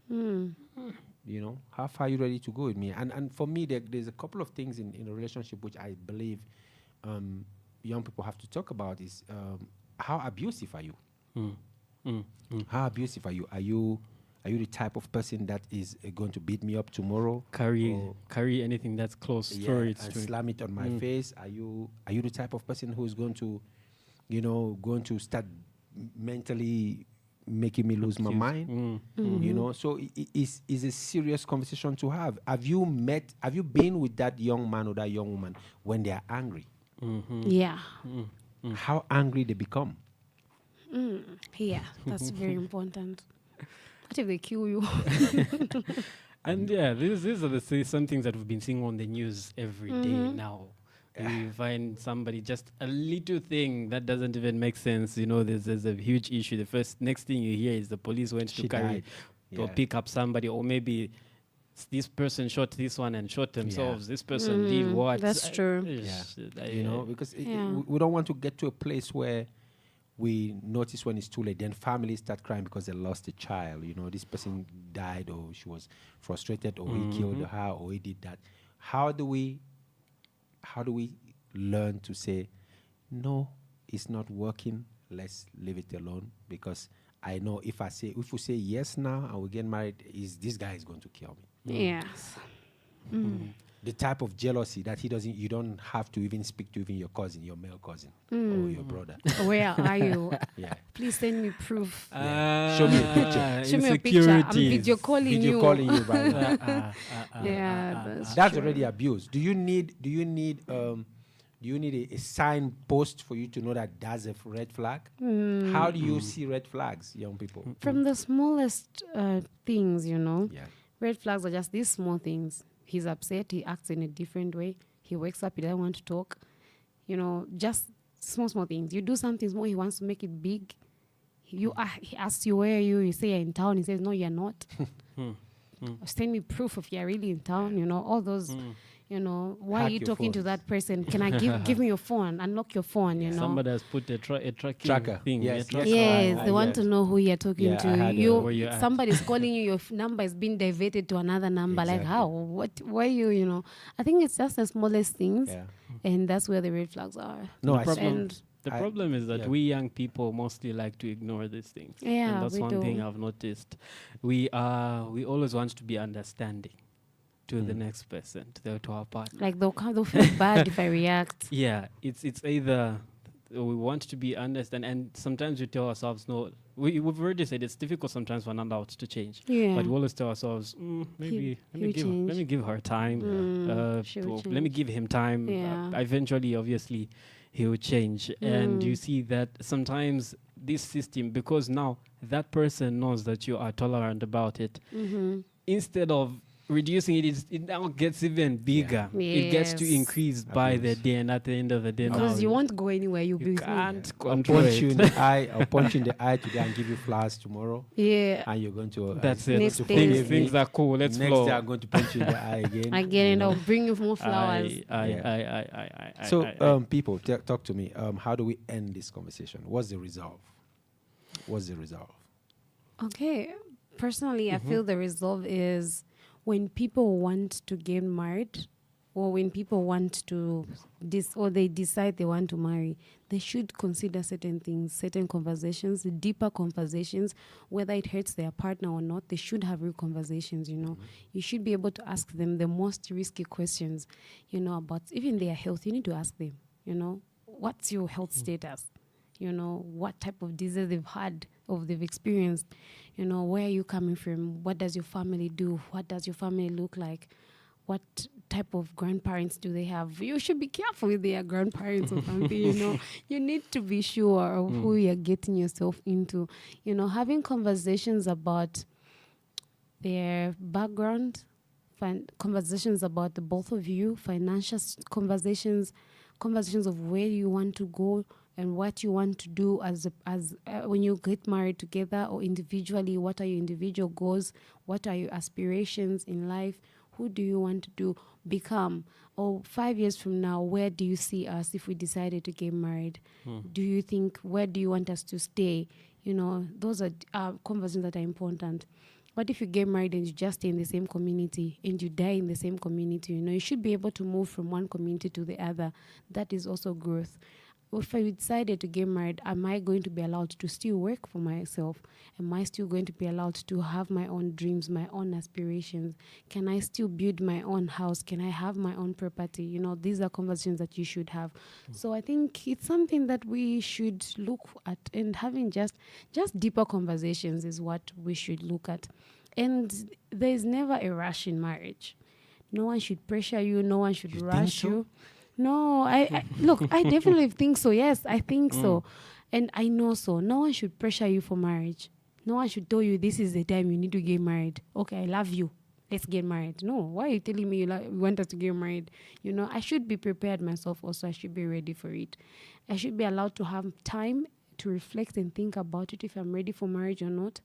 You know, how far are you ready to go with me? And for me, there's a couple of things in a relationship which I believe young people have to talk about is how abusive are you? How abusive are you? Are you the type of person that is going to beat me up tomorrow? Carry anything that's close to it. And slam it on my face? Are you the type of person who is going to, going to start mentally making me lose my mind? You know, so it's a serious conversation to have. Have you been with that young man or that young woman when they are angry? Yeah. How angry they become? Yeah, that's very important. What if they kill you? And yeah, these are some things that we've been seeing on the news every day now. You find somebody, just a little thing that doesn't even make sense. You know, there's a huge issue. Next thing you hear is the police went to carry or pick up somebody, or maybe this person shot this one and shot themselves. This person did what? That's true. You know, because we don't want to get to a place where we notice when it's too late. Then families start crying because they lost a child. You know, this person died, or she was frustrated, or he killed her, or he did that. How do we learn to say, no, it's not working, let's leave it alone? Because I know if we say yes now and we get married, this guy is going to kill me. Yes. The type of jealousy that you don't have to even speak to even your cousin, your male cousin, or your brother. Where are you? Yeah. Please send me proof. Show me a picture. Show me a picture. I'm video calling you. Video calling you right now. Yeah, That's already abuse. Do you need a signpost for you to know that that's a red flag? How do you see red flags, young people? From the smallest things, Yeah. Red flags are just these small things. He's upset. He acts in a different way. He wakes up. He doesn't want to talk. Just small things. You do something small. He wants to make it big. He asks you, where are you? You say you're in town. He says, no, you're not. Send me proof if you're really in town. All those, why Hack are you your talking to phones. that person? Can I give me your phone? Unlock your phone, Somebody has put a tracking Tracker. thing. Yes, a tracker. Yes, they want to know who you're talking Yeah, I had to. where you're at. Somebody's calling you, your number is being diverted to another number. Like Exactly. how? What? Why you? I think it's just the smallest things, Yeah. and that's where the red flags are. No, I problem- And The I- problem is that yeah. we young people mostly like to ignore these things. Yeah, and that's we one do. thing I've noticed. We always want to be understanding to the next person, to our partner. like they'll feel bad if I react. Yeah, it's either we want to be understand, and sometimes we tell ourselves no. We've already said it's difficult sometimes for an adult to change. Yeah. But we always tell ourselves, maybe let me give her time. she will Let me change. give him time. Yeah. Eventually, obviously, he will change. And you see that sometimes this system, because now that person knows that you are tolerant about it, instead of reducing it now gets even bigger. It gets to Yes. increase by the day, and at the end of the day, now Because you won't go anywhere. You'll be you with me. can't I'll control punch you in it. the eye. I'll punch you in the eye today and give you flowers tomorrow. Yeah. And you're going to. That's you're it. going Next to day. forgive Things me. are cool. Let's Next flow. day I'm going to punch you in the eye again. Again, you and know. I'll bring you more flowers. So, people, talk to me. How do we end this conversation? What's the resolve? Okay. Personally, I feel the resolve is when people want to get married, or when people want to or they decide they want to marry, they should consider certain things, certain conversations, deeper conversations, whether it hurts their partner or not. They should have real conversations, you know. You should be able to ask them the most risky questions, you know, about even their health. You need to ask them, you know, what's your health status? You know, what type of disease they've had or they've experienced. You know, where are you coming from? What does your family do? What does your family look like? What type of grandparents do they have? You should be careful with their grandparents or something, you know. You need to be sure of who you're getting yourself into. You know, having conversations about their background, conversations about the both of you, financial conversations of where you want to go and what you want to do as when you get married together or individually. What are your individual goals? What are your aspirations in life? Who do you want to become? Or 5 years from now, where do you see us if we decided to get married? Do you think, where do you want us to stay? You know, those are conversations that are important. What if you get married and you just stay in the same community and you die in the same community? You know, you should be able to move from one community to the other. That is also growth. If I decided to get married, am I going to be allowed to still work for myself? Am I still going to be allowed to have my own dreams, my own aspirations? Can I still build my own house? Can I have my own property? You know, these are conversations that you should have. So I think it's something that we should look at, and having just deeper conversations is what we should look at. And there's never a rush in marriage. No one should pressure you. No one should rush you. No, I look, I definitely think so. Yes, I think so. And I know so. No one should pressure you for marriage. No one should tell you this is the time you need to get married. Okay, I love you. Let's get married. No, why are you telling me you want us to get married? You know, I should be prepared myself also. I should be ready for it. I should be allowed to have time to reflect and think about it if I'm ready for marriage or not.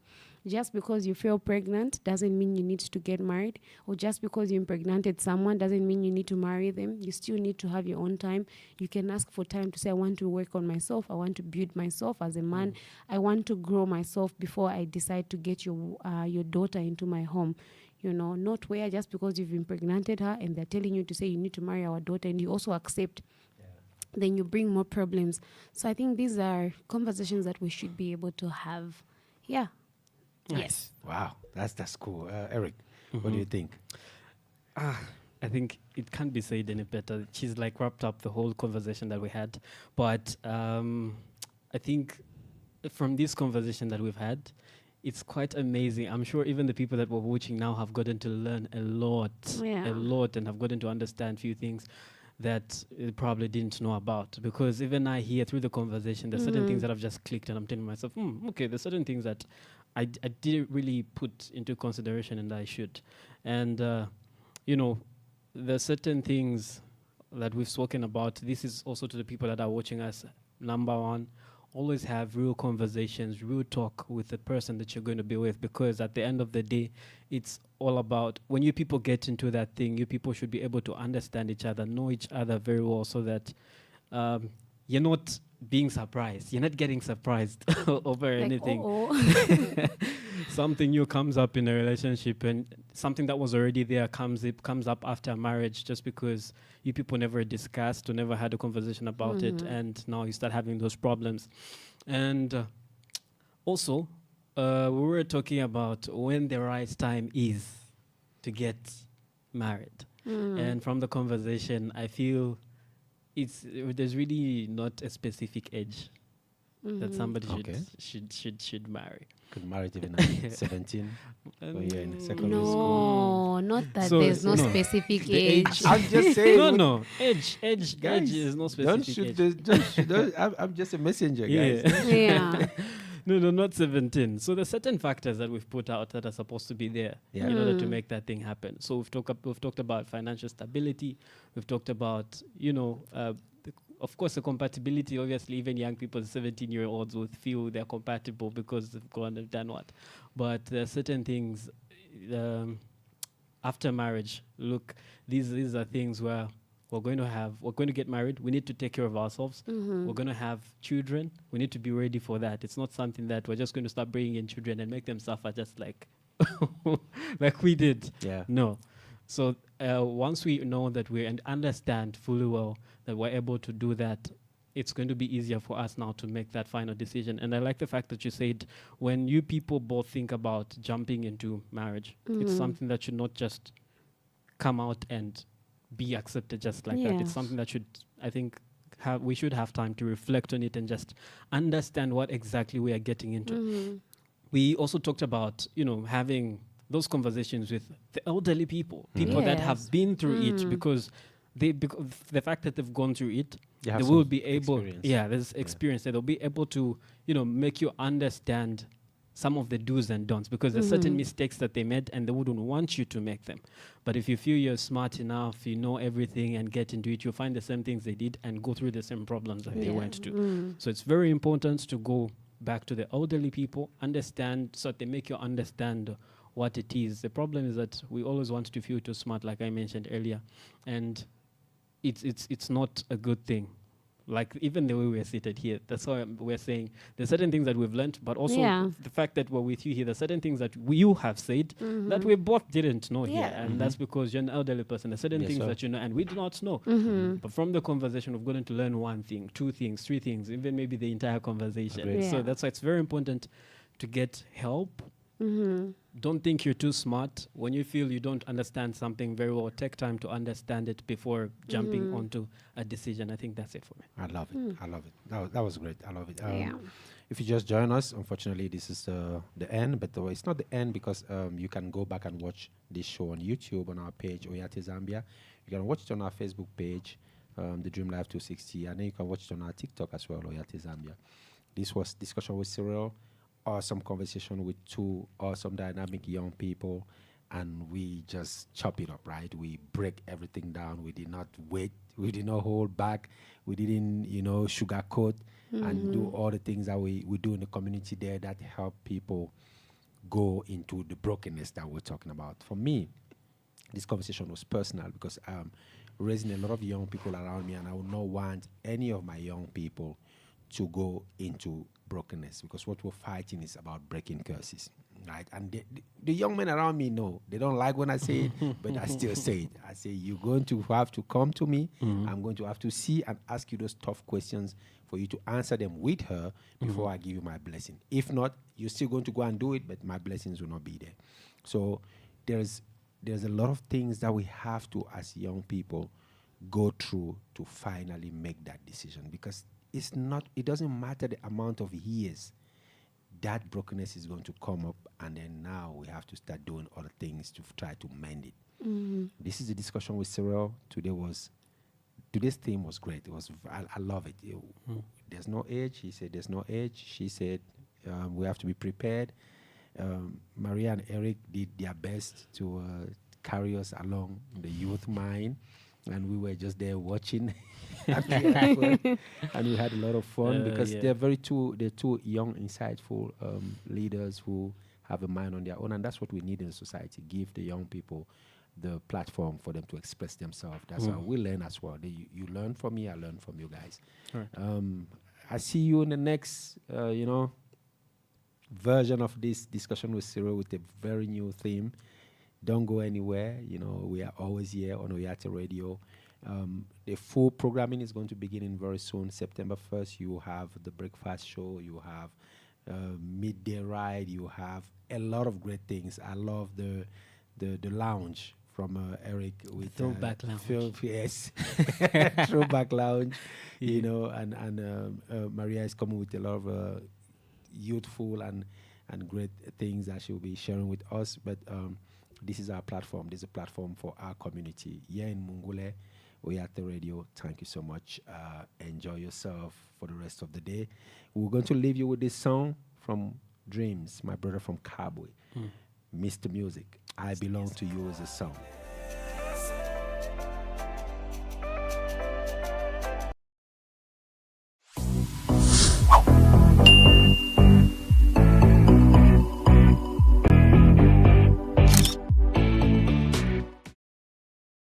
Just because you feel pregnant doesn't mean you need to get married, or just because you impregnated someone doesn't mean you need to marry them. You still need to have your own time. You can ask for time to say, I want to work on myself. I want to build myself as a man. I want to grow myself before I decide to get your daughter into my home. You know, not where just because you've impregnated her and they're telling you to say you need to marry our daughter and you also accept, then you bring more problems. So I think these are conversations that we should be able to have. Yeah. Nice. Yes. Wow, that's cool. Eric, what do you think? I think it can't be said any better. She's like wrapped up the whole conversation that we had. But I think from this conversation that we've had, it's quite amazing. I'm sure even the people that were watching now have gotten to learn a lot, and have gotten to understand a few things that they probably didn't know about. Because even I hear through the conversation, there's certain things that I've just clicked and I'm telling myself, okay, there's certain things that I didn't really put into consideration and I should. And, you know, there's certain things that we've spoken about. This is also to the people that are watching us. Number one, always have real conversations, real talk with the person that you're going to be with, because at the end of the day, it's all about when you people get into that thing, you people should be able to understand each other, know each other very well, so that you're not being surprised. You're not getting surprised over anything. Something new comes up in a relationship, and something that was already there comes up after marriage, just because you people never discussed or never had a conversation about it, and now you start having those problems. And also, we were talking about when the right time is to get married. And from the conversation, I feel there's really not a specific age that somebody should marry. Could marry it even at 17 when you're in secondary school. No, not that So there's no no. specific The age. I'm just saying. No, age Guys, is no Don't specific shoot age. don't shoot, I'm just a messenger, guys. Yeah. No, not 17. So there's certain factors that we've put out that are supposed to be there in order to make that thing happen. So we've talked about financial stability. We've talked about, of course, the compatibility. Obviously, even young people, 17-year-olds, would feel they're compatible because they've gone and done what. But there are certain things after marriage. Look, these are things where we're going to get married. We need to take care of ourselves. We're going to have children. We need to be ready for that. It's not something that we're just going to start bringing in children and make them suffer just like like we did. Yeah. No. So once we know that we understand fully well that we're able to do that, it's going to be easier for us now to make that final decision. And I like the fact that you said when you people both think about jumping into marriage, it's something that should not just come out and be accepted just like that. It's something that we should have time to reflect on it and just understand what exactly we are getting into. We also talked about, having those conversations with the elderly people that have been through it, because the fact that they've gone through it, they will be able, there's experience that they'll be able to, make you understand some of the do's and don'ts, because there's certain mistakes that they made and they wouldn't want you to make them. But if you feel you're smart enough, you know everything and get into it, you'll find the same things they did and go through the same problems that they went to. So it's very important to go back to the elderly people, understand, so that they make you understand what it is. The problem is that we always want to feel too smart, like I mentioned earlier, and it's not a good thing. Like even the way we're seated here, that's why we're saying there's certain things that we've learned, but also the fact that we're with you here, there's certain things that you have said that we both didn't know here. And that's because you're an elderly person. There's certain things that you know and we do not know. But from the conversation, we've gotten to learn one thing, two things, three things, even maybe the entire conversation. So that's why it's very important to get help. Don't think you're too smart. When you feel you don't understand something very well, take time to understand it before jumping onto a decision. I think that's it for me. I love it. I love it. That was great. I love it. If you just join us, unfortunately, this is the end. But it's not the end, because you can go back and watch this show on YouTube on our page, OyateZambia. You can watch it on our Facebook page, The Dream Life 260. And then you can watch it on our TikTok as well, OyateZambia. This was Discussion with Cyrille. Awesome conversation with two awesome dynamic young people, and we just chop it up, right? We break everything down. We did not wait. We did not hold back. We didn't, sugarcoat and do all the things that we do in the community there that help people go into the brokenness that we're talking about. For me, this conversation was personal because I'm raising a lot of young people around me, and I would not want any of my young people to go into brokenness, because what we're fighting is about breaking curses, right? And the young men around me know. They don't like when I say it, but I still say it. I say, you're going to have to come to me. I'm going to have to see and ask you those tough questions for you to answer them with her before I give you my blessing. If not, you're still going to go and do it, but my blessings will not be there. So there's a lot of things that we have to, as young people, go through to finally make that decision, because it doesn't matter the amount of years that brokenness is going to come up, and then now we have to start doing other things to try to mend it. This is the discussion with Cyrille. Today's theme was great. I love it. There's no age. He said there's no age. She said we have to be prepared. Maria and Eric did their best to carry us along the youth mind, and we were just there watching. And we had a lot of fun because they're two young, insightful leaders who have a mind on their own, and that's what we need in society. Give the young people the platform for them to express themselves. That's how we learn as well. You learn from me, I learn from you guys. Right. I see you in the next, version of this discussion with Cyrille with a very new theme. Don't go anywhere. We are always here on Oyate Radio. The full programming is going to begin in very soon. September 1st, you have the breakfast show. You have midday ride. You have a lot of great things. I love the lounge from Eric with throwback lounge. Yes, throwback lounge. And Maria is coming with a lot of youthful and great things that she'll be sharing with us. But this is our platform. This is a platform for our community here in Mungule. Oyate Radio, thank you so much. Enjoy yourself for the rest of the day. We're going to leave you with this song from Dreams, my brother from Kabwe, Mr. Music, I Belong to You is a song.